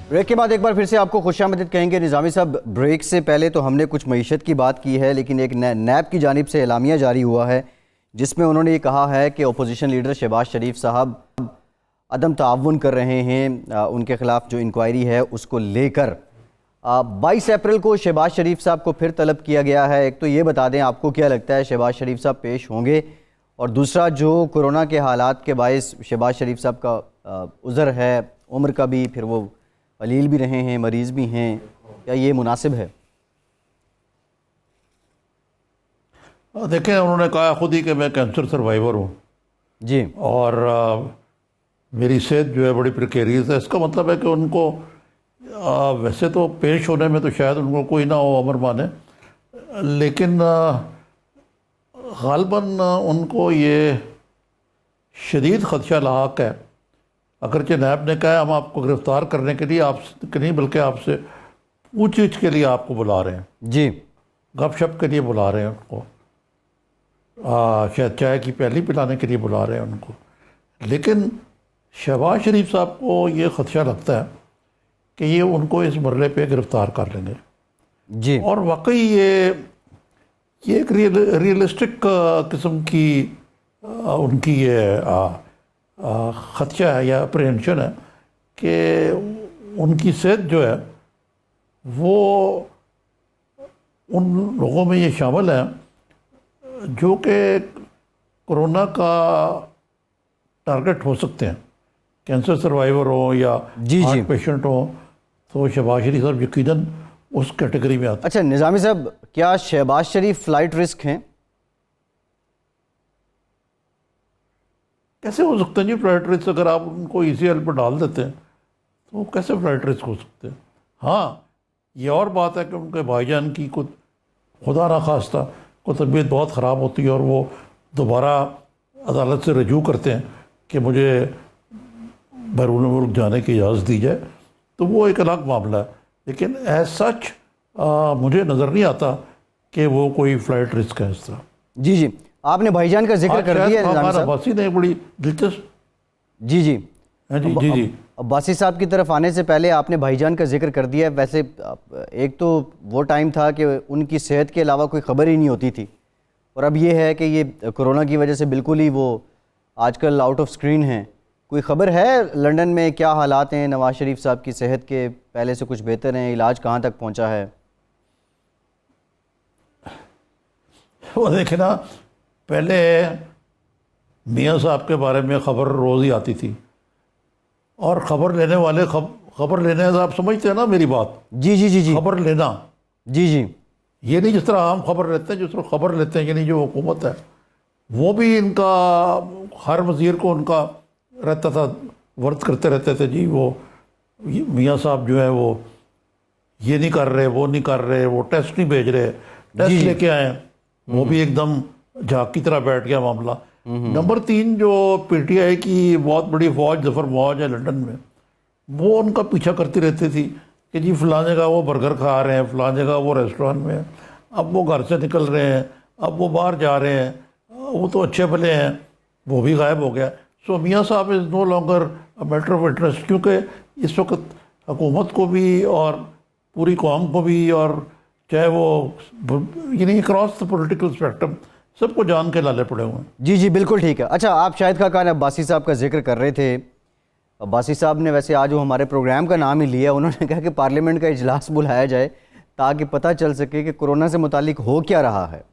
Speaker 1: ब्रेक के बाद एक बार फिर से आपको खुशामदीद कहेंगे। निज़ामी साहब, ब्रेक से पहले तो हमने कुछ मईशत की बात की है, लेकिन एक नैब की जानिब से एलामिया जारी हुआ है जिसमें उन्होंने ये कहा है कि अपोजिशन लीडर शहबाज शरीफ साहब अदम ताउन कर रहे हैं उनके ख़िलाफ़ जो इंक्वायरी है उसको लेकर। 22 अप्रैल को शहबाज शरीफ साहब को फिर तलब किया गया है। एक तो ये बता दें, आपको क्या लगता है शहबाज शरीफ साहब पेश होंगे? और दूसरा, जो कोरोना के हालात के बायस शहबाज शरीफ साहब का उज़र है, उम्र का भी, फिर वो अलील भी रहे हैं, मरीज़ भी हैं, क्या ये मुनासिब है?
Speaker 2: देखें, उन्होंने कहा खुद ही कि मैं कैंसर सर्वाइवर हूँ
Speaker 1: जी, और
Speaker 2: मेरी सेहत जो है बड़ी प्रिकेरियस है। इसका मतलब है कि उनको वैसे तो पेश होने में तो शायद उनको कोई ना हो अमर माने, लेकिन ग़ालिबन उनको ये शदीद ख़दशा लाक है। अगरचे नैब ने कहा हम आपको गिरफ़्तार करने के लिए आपसे नहीं बल्कि आपसे पूछ-गछ के लिए आपको बुला रहे हैं
Speaker 1: जी,
Speaker 2: गपशप के लिए बुला रहे हैं उनको, शायद चाय की प्याली पिलाने के लिए बुला रहे हैं उनको। लेकिन शहबाज शरीफ साहब को ये ख़दशा लगता है कि ये उनको इस मरले पे गिरफ़्तार कर लेंगे
Speaker 1: जी।
Speaker 2: और वाकई ये एक रियलिस्टिक किस्म की उनकी ये ख़दशा है या अप्रहेंशन है कि उनकी सेहत जो है वो उन लोगों में ये शामिल है जो कि कोरोना का टारगेट हो सकते हैं, कैंसर सर्वाइवर हो या हार्ट पेशेंट हो, तो शहबाज शरीफ साहब यकीनन उस कैटेगरी में आते हैं।
Speaker 1: अच्छा निज़ामी साहब, क्या शहबाज शरीफ फ्लाइट रिस्क हैं?
Speaker 2: कैसे हो सकते हैं जी फ्लाइट रिस्क? अगर आप उनको ECL पर डाल देते हैं तो कैसे फ्लाइट रिस्क हो सकते हैं? हाँ, ये और बात है कि उनके भाईजान की कुछ खुदा ना खास्ता को तबीयत बहुत ख़राब होती है और वो दोबारा अदालत से रजू करते हैं कि मुझे बैरून मुल्क जाने की इजाज़त दी जाए, तो वो एक अलग मामला है। लेकिन एज सच मुझे नज़र नहीं आता कि वो कोई फ़्लाइट रिस्क है इस तरह।
Speaker 1: जी जी, आपने भाईजान का जिक्र कर दिया।
Speaker 2: हमारा अब्बासी ने बड़ी दिलचस्प
Speaker 1: जी जी
Speaker 2: हाँ जी जी जी।
Speaker 1: अब्बासी साहब की तरफ आने से पहले आपने भाईजान का जिक्र कर दिया है। वैसे एक तो वो टाइम था कि उनकी सेहत के अलावा कोई ख़बर ही नहीं होती थी, और अब ये है कि ये कोरोना की वजह से बिल्कुल ही वो आजकल आउट ऑफ स्क्रीन हैं। कोई ख़बर है लंदन में क्या हालात हैं नवाज शरीफ साहब की सेहत के? पहले से कुछ बेहतर हैं? इलाज कहाँ तक पहुँचा है?
Speaker 2: वो देखे ना, पहले मियाँ साहब के बारे में ख़बर रोज़ ही आती थी, और ख़बर लेने वाले ख़बर लेने से आप समझते हैं ना मेरी बात?
Speaker 1: जी जी जी जी।
Speaker 2: ख़बर लेना,
Speaker 1: जी जी।
Speaker 2: ये नहीं जिस तरह हम खबर लेते हैं, जिस तरह खबर लेते हैं, यानी जो हुकूमत है वो भी इनका हर वज़ीर को उनका रहता था, वर्त करते रहते थे जी वो मियाँ साहब जो है वो ये नहीं कर रहे, वो नहीं कर रहे, वो टेस्ट नहीं भेज रहे, टेस्ट लेके आए, वो भी एकदम झाग की तरह बैठ गया मामला। नंबर 3 जो पीटीआई की बहुत बड़ी फौज, जफर मौज है लंदन में, वो उनका पीछा करती रहती थी कि जी फलां जगह वो बर्गर खा रहे हैं, फलां जगह वो रेस्टोरेंट में हैं, अब वो घर से निकल रहे हैं, अब वो बाहर जा रहे हैं, वो तो अच्छे भले हैं, वो भी गायब हो गया। So Miyan Sahab is no longer a matter of interest, क्योंकि इस वक्त हुकूमत को भी और पूरी कौम को भी, और चाहे वो यानी क्रॉस द पॉलिटिकल स्पेक्ट्रम, सबको जान के लाले पड़े हुए हैं।
Speaker 1: जी जी बिल्कुल ठीक है। अच्छा, आप शाहिद खान अब्बासी साहब का जिक्र कर रहे थे। अब्बासी साहब ने वैसे आज वो हमारे प्रोग्राम का नाम ही लिया, उन्होंने कहा कि पार्लियामेंट का इजलास बुलाया जाए ताकि पता चल सके कि कोरोना से मुतालिक हो क्या रहा है।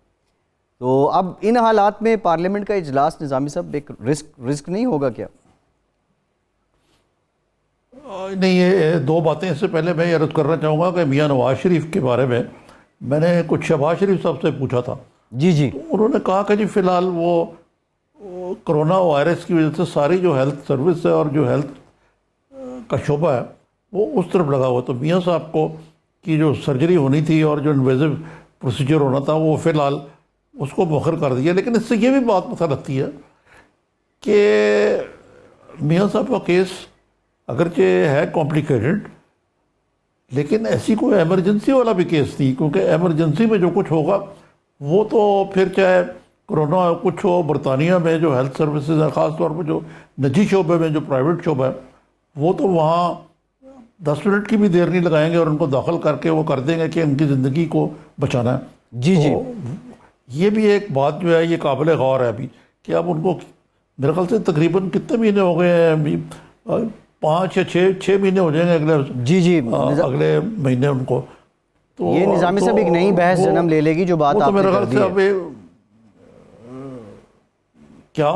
Speaker 1: तो अब इन हालात में पार्लियामेंट का इजलास निज़ामी साहब एक रिस्क नहीं होगा क्या?
Speaker 2: नहीं, ये 2 बातें। इससे पहले मैं ये अर्ज़ करना चाहूँगा कि मियाँ नवाज शरीफ के बारे में मैंने कुछ शहबाज शरीफ साहब से पूछा था।
Speaker 1: जी जी।
Speaker 2: तो उन्होंने कहा कि जी फ़िलहाल वो कोरोना वायरस की वजह से सारी जो हेल्थ सर्विस है और जो हेल्थ का शोबा है वो उस तरफ लगा हुआ। तो मियाँ साहब को की जो सर्जरी होनी थी और जो इन्वेजिव प्रोसीजर होना था वो फ़िलहाल उसको मुखर कर दिया। लेकिन इससे ये भी बात पता लगती है कि मियाँ साहब का केस अगरचे है कॉम्प्लिकेटेड, लेकिन ऐसी कोई एमरजेंसी वाला भी केस नहीं, क्योंकि एमरजेंसी में जो कुछ होगा वो तो फिर चाहे कोरोना कुछ हो, बरतानिया में जो हेल्थ सर्विसेज है, ख़ास तौर पर जो निजी शोबे में जो प्राइवेट शोबा है, वो तो वहाँ 10 मिनट की भी देर नहीं लगाएंगे और उनको दाखिल करके वो कर देंगे कि उनकी ज़िंदगी को बचाना है।
Speaker 1: जी जी।
Speaker 2: तो ये भी एक बात जो है ये काबिल गौर है अभी कि अब उनको मेरे ख्याल से तकरीबन कितने महीने हो गए हैं अभी, 5 या 6 महीने हो जाएंगे अगले। जी जी। अगले महीने उनको। तो
Speaker 1: ये निज़ामी साहब एक नई बहस जन्म ले लेगी जो बात आपने कर दी है।
Speaker 2: क्या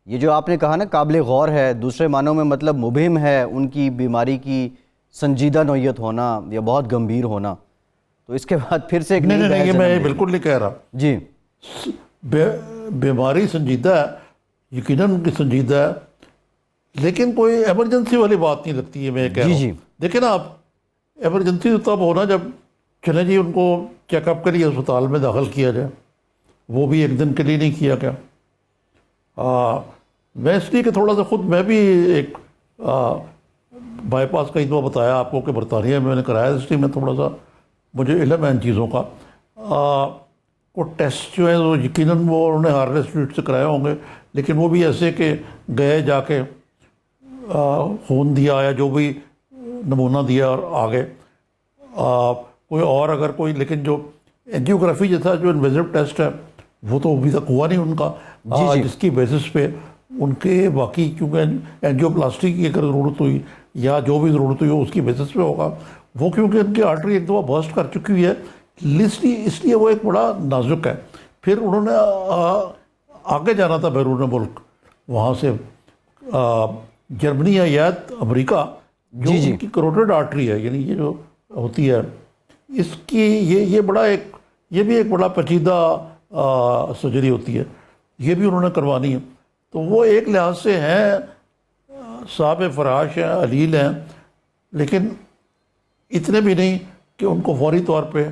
Speaker 1: ये जो आपने कहा ना काबिल गौर है, दूसरे मानों में मतलब मुबहिम है उनकी बीमारी की संजीदा नौयत होना या बहुत गंभीर होना, तो इसके बाद फिर से एक
Speaker 2: नहीं, मैं बिल्कुल नहीं कह रहा
Speaker 1: जी।
Speaker 2: बीमारी संजीदा है, यकीनन उनकी संजीदा है, लेकिन कोई एमरजेंसी वाली बात नहीं लगती है। मैं कह रहा हूँ देखिए ना, आप एमरजेंसी तब होना जब चले जी उनको चेकअप के लिए अस्पताल में दाखिल किया जाए, वो भी एक दिन के लिए नहीं किया गया। मैं इसलिए कि थोड़ा सा खुद मैं भी एक बाईपास का ही तो बताया आपको कि बरतानिया में मैंने कराया, इसलिए मैं थोड़ा सा मुझे इल्म है इन चीज़ों का। वो टेस्ट जो है वो यकीनन वो उन्होंने हार्ले स्ट्रीट से कराए होंगे, लेकिन वो भी ऐसे कि गए जाके खून दिया या जो भी नमूना दिया और आ गए। कोई और अगर कोई, लेकिन जो एंजियोग्राफी जैसा जो इन्वेजिव टेस्ट है वो तो अभी तक हुआ नहीं उनका, जिसकी बेसिस पे उनके बाकी, क्योंकि एंजियोप्लास्टी की अगर ज़रूरत हुई या जो भी ज़रूरत हुई उसकी बेसिस पे होगा वो, क्योंकि उनकी आर्टरी एक दफ़ा बर्स्ट कर चुकी हुई है, इसलिए वो एक बड़ा नाजुक है। फिर उन्होंने आगे जाना था बैरून मुल्क, वहाँ से जर्मनी या अमेरिका, जो उनकी करोटेड आर्टरी है, यानी ये जो होती है इसकी ये बड़ा एक, ये भी एक बड़ा पेचीदा सर्जरी होती है, ये भी उन्होंने करवानी है। तो वो एक लिहाज से हैं साहब फराश हैं, अलील हैं, लेकिन इतने भी नहीं कि उनको फौरी तौर पे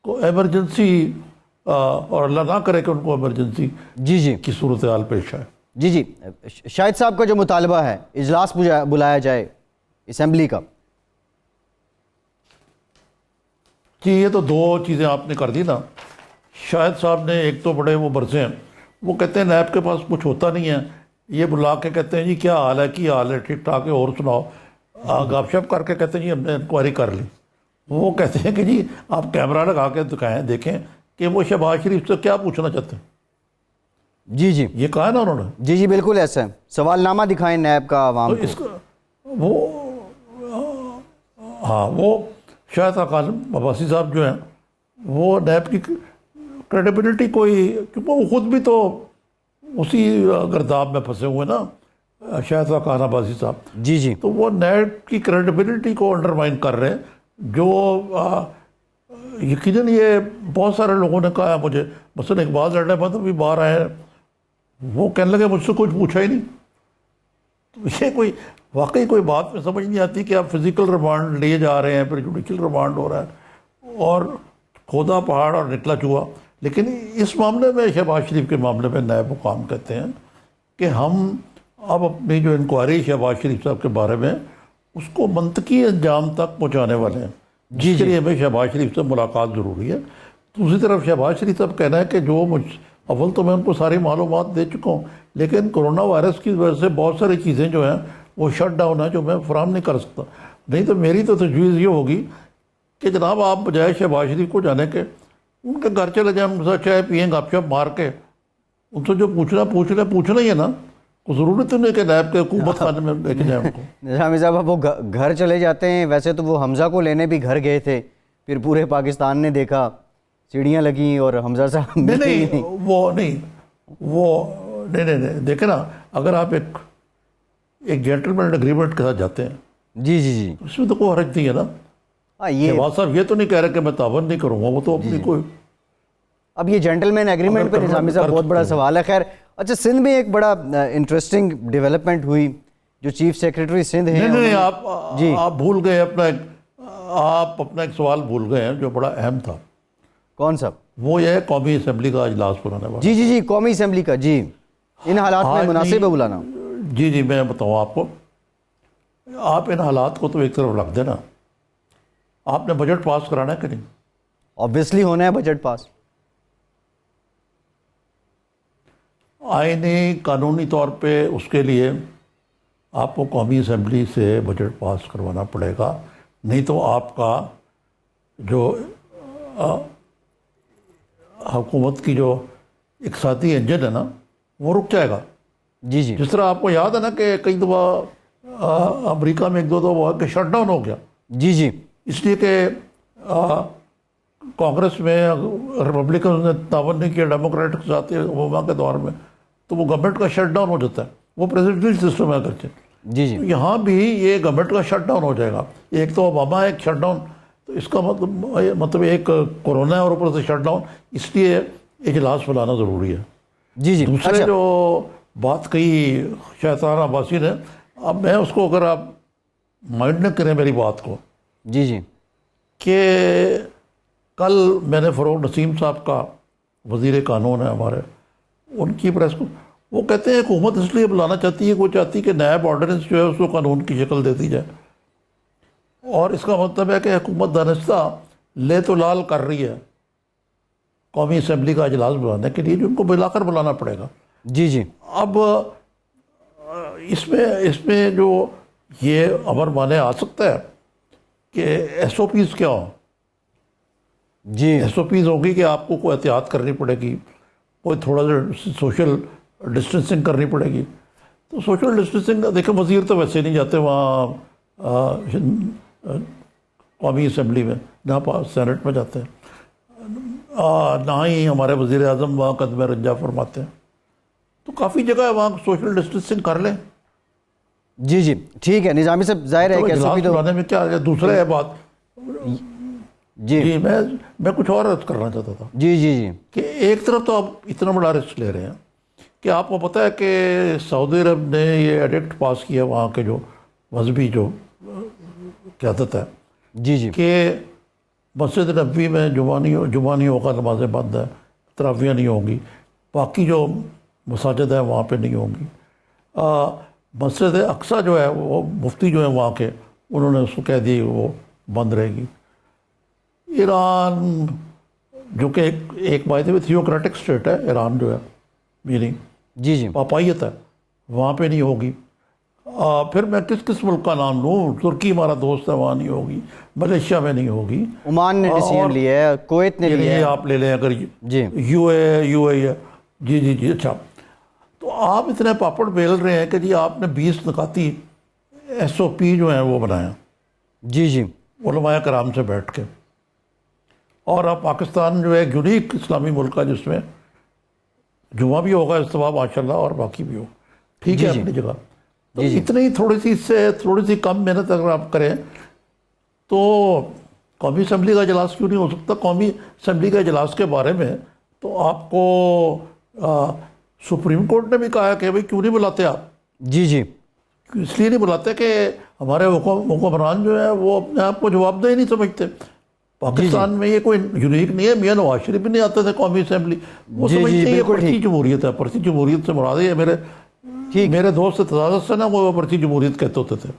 Speaker 2: को एमरजेंसी और अल्लाह ना करे कि उनको एमरजेंसी जी की सूरत हाल पेश आए।
Speaker 1: जी जी। शाहिद साहब का जो मुतालबा है इजलास बुलाया जाए असेंबली का।
Speaker 2: जी, ये तो 2 चीज़ें आपने कर दी ना। शाहिद साहब ने एक तो बड़े वो बरसे हैं, वो कहते हैं नैब के पास कुछ होता नहीं है, ये बुला के कहते हैं जी क्या हाल है, की हाल है, ठीक ठाक है, और सुनाओ, गपशप करके कहते हैं जी हमने इंक्वायरी कर ली। वो कहते हैं कि जी आप कैमरा लगा के दिखाएं, देखें कि वो शहबाज शरीफ से क्या पूछना चाहते हैं।
Speaker 1: जी जी
Speaker 2: ये कहा है ना उन्होंने।
Speaker 1: जी जी बिल्कुल ऐसा है, सवालनामा दिखाएं नैब का आवाम
Speaker 2: तो
Speaker 1: को।
Speaker 2: इसका वो हाँ, वो शायद कासिम अब्बासी साहब जो हैं वो नैब की क्रेडिबिलिटी कोई, क्योंकि वो खुद भी तो उसी गर्दाब में फंसे हुए ना, शायद खान अब्बासी साहब।
Speaker 1: जी जी
Speaker 2: तो वो नैब की क्रेडिबिलिटी को अंडरमाइन कर रहे हैं, जो यकीनन ये बहुत सारे लोगों ने कहा है मुझे, मसलन इकबाल लड़ने बाद भी बाहर आए हैं, वो कहने लगे मुझसे कुछ पूछा ही नहीं। तो ये कोई वाकई कोई बात में समझ नहीं आती कि आप फिज़िकल रिमांड लिए जा रहे हैं, फिर जुडिशल रिमांड हो रहा है और खोदा पहाड़ और निकला चूहा। लेकिन इस मामले में शहबाज शरीफ के मामले में नायब हुकाम कहते हैं कि हम अब अपनी जो इंक्वायरी शहबाज शरीफ साहब के बारे में उसको मंतकी अंजाम तक पहुँचाने वाले हैं, जिसके लिए हमें शहबाज शरीफ से मुलाकात ज़रूरी है। दूसरी तरफ शहबाज शरीफ साहब कहना है कि जो मुझ अव्वल तो मैं उनको सारी मालूमात दे चुका हूँ, लेकिन कोरोना वायरस की वजह से बहुत सारी चीज़ें जो हैं वो शट डाउन है, जो मैं फराहम नहीं कर सकता। नहीं तो मेरी तो तजवीज़ ये होगी कि जनाब आप बजाय शहबाज शरीफ को जाने के उनके घर चले जाएं, उनसे चाय पिए, गपशप मार के उनसे जो पूछना ही है ना। को ज़रूरत नहीं कि नैब के हुकूमत खाने में लेके जाए उनको।
Speaker 1: निज़ामी साहब अब वो घर चले जाते हैं, वैसे तो वो हमज़ा को लेने भी घर गए थे, फिर पूरे पाकिस्तान ने देखा सीढ़ियाँ लगी और हमज़ा साहब
Speaker 2: नहीं देखे ना, अगर आप एक जेंटलमैन एग्रीमेंट के साथ जाते हैं,
Speaker 1: जी जी जी
Speaker 2: उसमें तो कोई हर्ज नहीं है ना।
Speaker 1: हाँ ये
Speaker 2: शहबाज साहब ये तो नहीं कह रहे कि मैं तावन नहीं करूँगा, वो तो अपनी कोई।
Speaker 1: अब ये जेंटलमैन एग्रीमेंट पे निज़ामी साहब बहुत बड़ा सवाल है। खैर अच्छा, सिंध में एक बड़ा इंटरेस्टिंग डेवलपमेंट हुई, जो चीफ सेक्रेटरी सिंध हैं।
Speaker 2: नहीं आप भूल गए आप अपना एक सवाल भूल गए हैं जो बड़ा अहम था।
Speaker 1: कौन सा?
Speaker 2: वो ये है कौमी असम्बली का इजलास बुलाने वाला।
Speaker 1: जी जी जी कौमी असम्बली का, जी इन हालात में मुनासिब है बुलाना।
Speaker 2: जी मैं बताऊँ आपको, आप इन हालात को तो एक तरफ रख देना, आपने बजट पास कराना है कि नहीं?
Speaker 1: ऑब्वियसली होना है बजट पास।
Speaker 2: आईनी कानूनी तौर पे उसके लिए आपको कौमी असम्बली से बजट पास करवाना पड़ेगा, नहीं तो आपका जो हुकूमत की जो इक़्तिसादी इंजन है ना वो रुक जाएगा।
Speaker 1: जी जी
Speaker 2: जिस तरह आपको याद है ना कि कई दफ़ा अमेरिका में एक दो हुआ कि शट डाउन हो गया।
Speaker 1: जी जी
Speaker 2: इसलिए कि कांग्रेस में रिपब्लिकन ने तावन नहीं किया डेमोक्रेटिक के साथ ओबामा के दौर में, तो वो गवर्नमेंट का शट डाउन हो जाता है। वो प्रेसिडेंशियल सिस्टम है करके।
Speaker 1: जी जी
Speaker 2: यहाँ भी ये गवर्नमेंट का शट डाउन हो जाएगा। एक तो ओबामा एक शट डाउन, तो इसका मतलब एक कोरोना है और ऊपर से शट डाउन, इसलिए इजलास बुलाना ज़रूरी है।
Speaker 1: जी जी
Speaker 2: दूसरे
Speaker 1: अच्छा।
Speaker 2: जो बात कही शहजाद अब्बासी ने, अब मैं उसको अगर आप माइंड न करें मेरी बात को,
Speaker 1: जी जी
Speaker 2: कि कल मैंने फ़रोग नसीम साहब का, वज़ीर कानून है हमारे, उनकी प्रेस को, वो कहते हैं हुकूमत इसलिए बुलाना चाहती है, वो चाहती है कि नैब ऑर्डिनेंस जो है उसको कानून की शक्ल दे दी जाए, और इसका मतलब है कि हुकूमत दानिस्ता ले तो लाल कर रही है कौमी असम्बली का इजलास बुलाने के लिए, जो उनको बुलाकर बुलाना पड़ेगा।
Speaker 1: जी जी
Speaker 2: अब इसमें जो ये अमर माने आ सकता है कि SOPs क्या हो।
Speaker 1: जी
Speaker 2: SOPs होगी कि आपको कोई एहतियात करनी पड़ेगी, कोई थोड़ा सा सोशल डिस्टेंसिंग करनी पड़ेगी। तो सोशल डिस्टेंसिंग देखो, वज़ीर तो वैसे नहीं जाते वहाँ कौमी असम्बली में, ना सेनेट में जाते हैं, ना ही हमारे वज़ीर आज़म वहाँ कदम रंजा फरमाते हैं। तो काफ़ी जगह है वहाँ सोशल डिस्टेंसिंग कर लें।
Speaker 1: जी जी ठीक है निज़ामी साहब, जाहिर है कि
Speaker 2: इजलास बुलाने में क्या है। दूसरा है बात
Speaker 1: जी
Speaker 2: मैं कुछ और अर्ज करना चाहता था
Speaker 1: जी जी जी
Speaker 2: कि एक तरफ तो आप इतना बड़ा रिस्क ले रहे हैं कि आपको पता है कि सऊदी अरब ने ये एडिक्ट पास किया, वहाँ के जो मजहबी जो क़यादत है,
Speaker 1: जी जी
Speaker 2: कि मस्जिद नबी में जुमा नहीं होगा, नमाज़ें बंद है, तरावियाँ नहीं होंगी, बाकी जो मसाजिद है वहाँ पे नहीं होंगी। मस्जिद अक्सा जो है वो मुफ्ती जो है वहाँ के, उन्होंने उसको कह दिया वो बंद रहेगी। ईरान जो कि एक बात है थियोक्रेटिक स्टेट है, ईरान जो है, मीनिंग
Speaker 1: जी जी
Speaker 2: पापाइत है, वहाँ पे नहीं होगी। फिर मैं किस किस मुल्क का नाम लूँ? तुर्की हमारा दोस्त है, वहाँ नहीं होगी। मलेशिया में नहीं होगी।
Speaker 1: ओमान ने डिसीजन लिया है, कुवैत ने लिया
Speaker 2: ये
Speaker 1: है।
Speaker 2: आप ले लें अगर
Speaker 1: जी
Speaker 2: यूएई है। जी जी जी। अच्छा, तो आप इतने पापड़ बेल रहे हैं कि जी आपने 20 निकाती SOP जो है वो बनाया
Speaker 1: जी जी
Speaker 2: उलमाए कराम से बैठ के। और अब पाकिस्तान जो है यूनिक इस्लामी मुल्क है जिसमें जुमा भी होगा इस्तिवा माशाल्लाह और बाकी भी हो, ठीक है अपनी जगह। तो इतनी थोड़ी सी इससे थोड़ी सी कम मेहनत अगर आप करें तो कौमी असम्बली का इजलास क्यों नहीं हो सकता? कौमी असम्बली के इजलास के बारे में तो आपको सुप्रीम कोर्ट ने भी कहा है कि भाई क्यों नहीं बुलाते आप?
Speaker 1: जी जी
Speaker 2: इसलिए नहीं बुलाते कि हमारे हुक्मरान जो है वो अपने आप को जवाबदेही नहीं समझते। पाकिस्तान में ये कोई यूनिक नहीं है, मियां नवाज शरीफ भी नहीं आते थे कौमी असम्बली, वो समझते हैं ये पर्ची जमहूरियत है। पर्ची जमहूरियत से मुराद है मेरे दोस्त तजादत से ना वो पर्ची जमहूरियत कहते होते थे।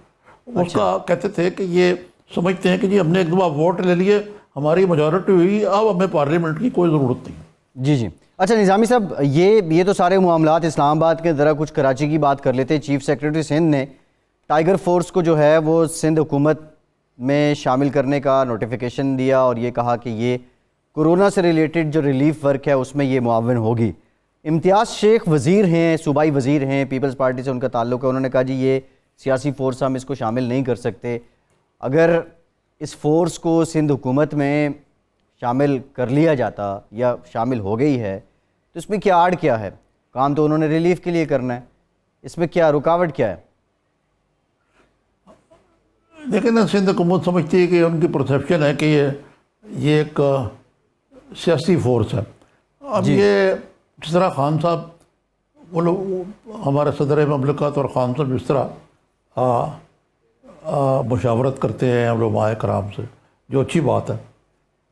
Speaker 2: उसका कहते थे कि ये समझते हैं कि जी हमने एक दफा वोट ले लिए, हमारी मेजॉरिटी हुई, अब हमें पार्लियामेंट की कोई ज़रूरत नहीं।
Speaker 1: जी जी। अच्छा निज़ामी साहब, ये तो सारे मामलात इस्लामाबाद के, ज़रा कुछ कराची की बात कर लेते हैं। चीफ सेक्रेटरी सिंध ने टाइगर फोर्स को जो है वो सिंध हुकूमत में शामिल करने का नोटिफिकेशन दिया और ये कहा कि ये कोरोना से रिलेटेड जो रिलीफ वर्क है उसमें ये मुआवन होगी। इम्तियाज़ शेख वज़ीर हैं, सूबाई वज़ीर हैं, पीपल्स पार्टी से उनका ताल्लुक़ है। उन्होंने कहा जी ये सियासी फ़ोर्स, हम इसको शामिल नहीं कर सकते। अगर इस फोर्स को सिंध हुकूमत में शामिल कर लिया जाता या शामिल हो गई है तो इसमें क्या आड़ क्या है? काम तो उन्होंने रिलीफ के लिए करना है, इसमें क्या रुकावट क्या है?
Speaker 2: देखिए ना, सिंध हुकूमत समझती है कि उनकी परसेप्शन है कि ये एक सियासी फोर्स है। अब ये जिस तरह खान साहब वो लोग हमारे सदर ममलकत और खान साहब जिस तरह मुशावरत करते हैं उलमाए कराम से, जो अच्छी बात है।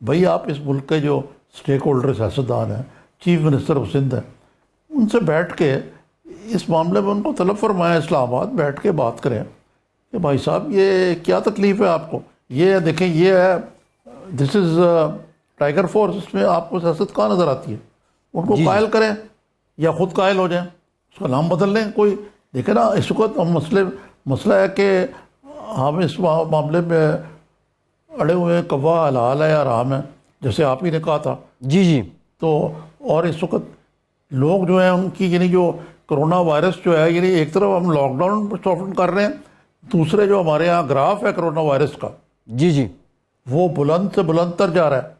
Speaker 2: भाई आप इस मुल्क के जो स्टेक होल्डर सियासतदान हैं, चीफ मिनिस्टर ऑफ सिंध है, उनसे बैठ के इस मामले में उनको तलब फरमाया इस्लामाबाद बैठ के बात करें कि भाई साहब ये क्या तकलीफ़ है आपको? ये देखें, ये है दिस इज़ टाइगर फोर्स, इसमें आपको सियासत कहाँ नज़र आती है? उनको कायल करें या ख़ुद कायल हो जाएं, उसका नाम बदल लें कोई। देखें ना, इस वक्त हम मसला है कि हम इस मामले में अड़े हुए हैं, कवा हलाल है या हराम है, जैसे आप ही ने कहा था।
Speaker 1: जी जी।
Speaker 2: तो और इस वक्त लोग जो हैं उनकी यानी जो कोरोना वायरस जो है, यानी एक तरफ हम लॉकडाउन सॉफ्टन कर रहे हैं, दूसरे जो हमारे यहाँ ग्राफ है कोरोना वायरस का,
Speaker 1: जी जी,
Speaker 2: वो बुलंद से बुलंद तर जा रहा है।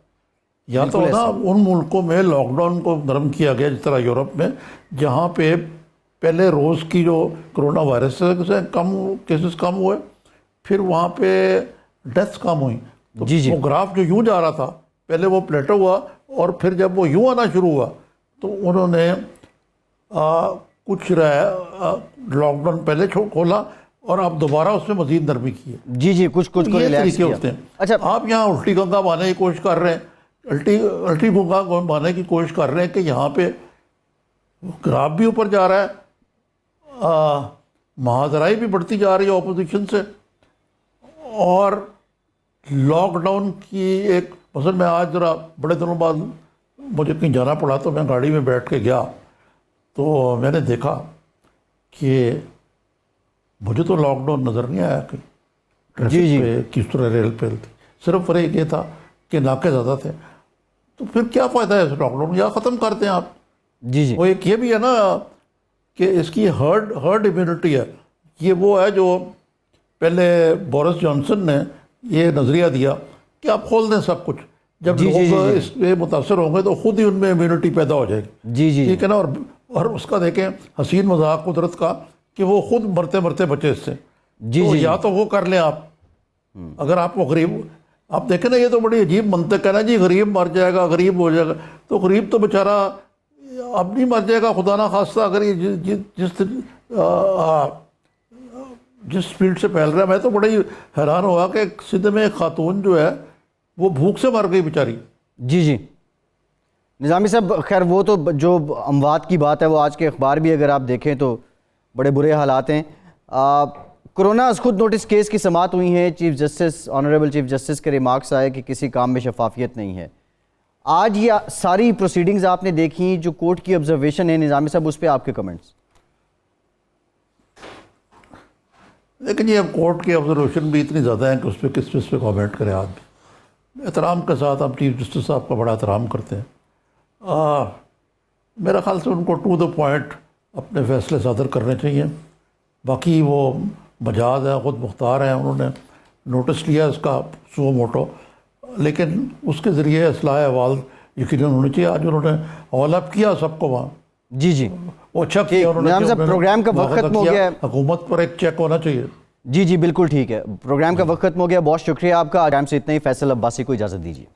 Speaker 2: या तो ना उन मुल्कों में लॉकडाउन को नरम किया गया, जिस तरह यूरोप में, जहाँ पे पहले रोज़ की जो कोरोना वायरस से कम केसेस कम हुए, फिर वहाँ पे डेथ्स कम हुई। तो वो ग्राफ जो यूँ जा रहा था, पहले वो प्लेटो हुआ और फिर जब वो यूँ आना शुरू हुआ तो उन्होंने कुछ लॉकडाउन पहले खोला और अब दोबारा उसमें मजीद नरमी की है।
Speaker 1: जी जी, कुछ को रिलैक्स किया।
Speaker 2: होते हैं। अच्छा, आप यहाँ उल्टी गंगा बहाने की कोशिश कर रहे हैं, उल्टी गंगा बहाने की कोशिश कर रहे हैं कि यहाँ पे ग्राफ भी ऊपर जा रहा है, महाजराई भी बढ़ती जा रही है ऑपोजिशन से, और लॉकडाउन की एक मसलन मैं आज ज़रा बड़े दिनों बाद मुझे कहीं जाना पड़ा तो मैं गाड़ी में बैठ के गया तो मैंने देखा कि मुझे तो लॉकडाउन नज़र नहीं आया कहीं, ट्रैफिक पे किस तरह रेल पे थी, सिर्फ फर्क ये था कि नाके ज़्यादा थे। तो फिर क्या फ़ायदा है इस लॉकडाउन, या ख़त्म करते हैं आप।
Speaker 1: जी जी।
Speaker 2: वो एक ये भी है ना कि इसकी हर्ड इम्यूनिटी है। ये वो है जो पहले बोरिस जॉनसन ने ये नज़रिया दिया कि आप खोल दें सब कुछ, जब लोग इससे मुतासर होंगे तो खुद ही उनमें इम्यूनिटी पैदा हो जाएगी।
Speaker 1: जी जी,
Speaker 2: ठीक है ना। और उसका देखें हसीन मजाक कुदरत का कि वो खुद मरते मरते बचे इससे।
Speaker 1: जी
Speaker 2: तो
Speaker 1: जी,
Speaker 2: या तो वो कर लें आप, अगर आपको गरीब, आप देखें ना, ये तो बड़ी अजीब मंतक है ना जी, गरीब मर जाएगा, गरीब हो जाएगा। तो गरीब तो बेचारा अब नहीं मर जाएगा, खुदा ना खास्ता, अगर ये जिस स्पीड से फैल रहा है। मैं तो बड़ा ही हैरान हुआ कि सिंध में एक खातून जो है वो भूख से मर गई बेचारी।
Speaker 1: जी जी। निज़ामी साहब, खैर वो तो जो अमवात की बात है वो आज के अखबार भी अगर आप देखें तो बड़े बुरे हालात हैं। कोरोना खुद नोटिस केस की समाअत हुई है, chief justice, honourable chief justice के रिमार्क्स आए कि किसी काम में शफाफियत नहीं है। आज ये सारी प्रोसीडिंग्स आपने देखी, जो कोर्ट की ऑब्जर्वेशन है निज़ामी साहब, उस पर आपके कमेंट्स?
Speaker 2: लेकिन ये अब कोर्ट की ऑब्जर्वेशन भी इतनी ज़्यादा है कि उस पर किस पे कमेंट करें आदमी। एहतराम के साथ हम चीफ जस्टिस साहब का बड़ा एहतराम करते हैं। मेरा ख्याल से उनको टू द पॉइंट अपने फैसले सादर करने चाहिए। बाकी वो बजाज है, ख़ुद मुख्तार हैं, उन्होंने नोटिस लिया इसका सो मोटो, लेकिन उसके ज़रिए असलाह अहवाल यकीनन होनी चाहिए। आज उन्होंने हॉल अप किया सबको वहाँ,
Speaker 1: जी जी,
Speaker 2: वो अच्छा किया उन्होंने।
Speaker 1: निज़ामी साहब, प्रोग्राम का वक्त खत्म हो गया है।
Speaker 2: हुकूमत पर एक चेक होना चाहिए।
Speaker 1: जी जी बिल्कुल ठीक है, प्रोग्राम का वक्त खत्म हो गया। बहुत शुक्रिया आपका। आज हमसे इतना ही। फैसल अब्बासी को इजाज़त दीजिए।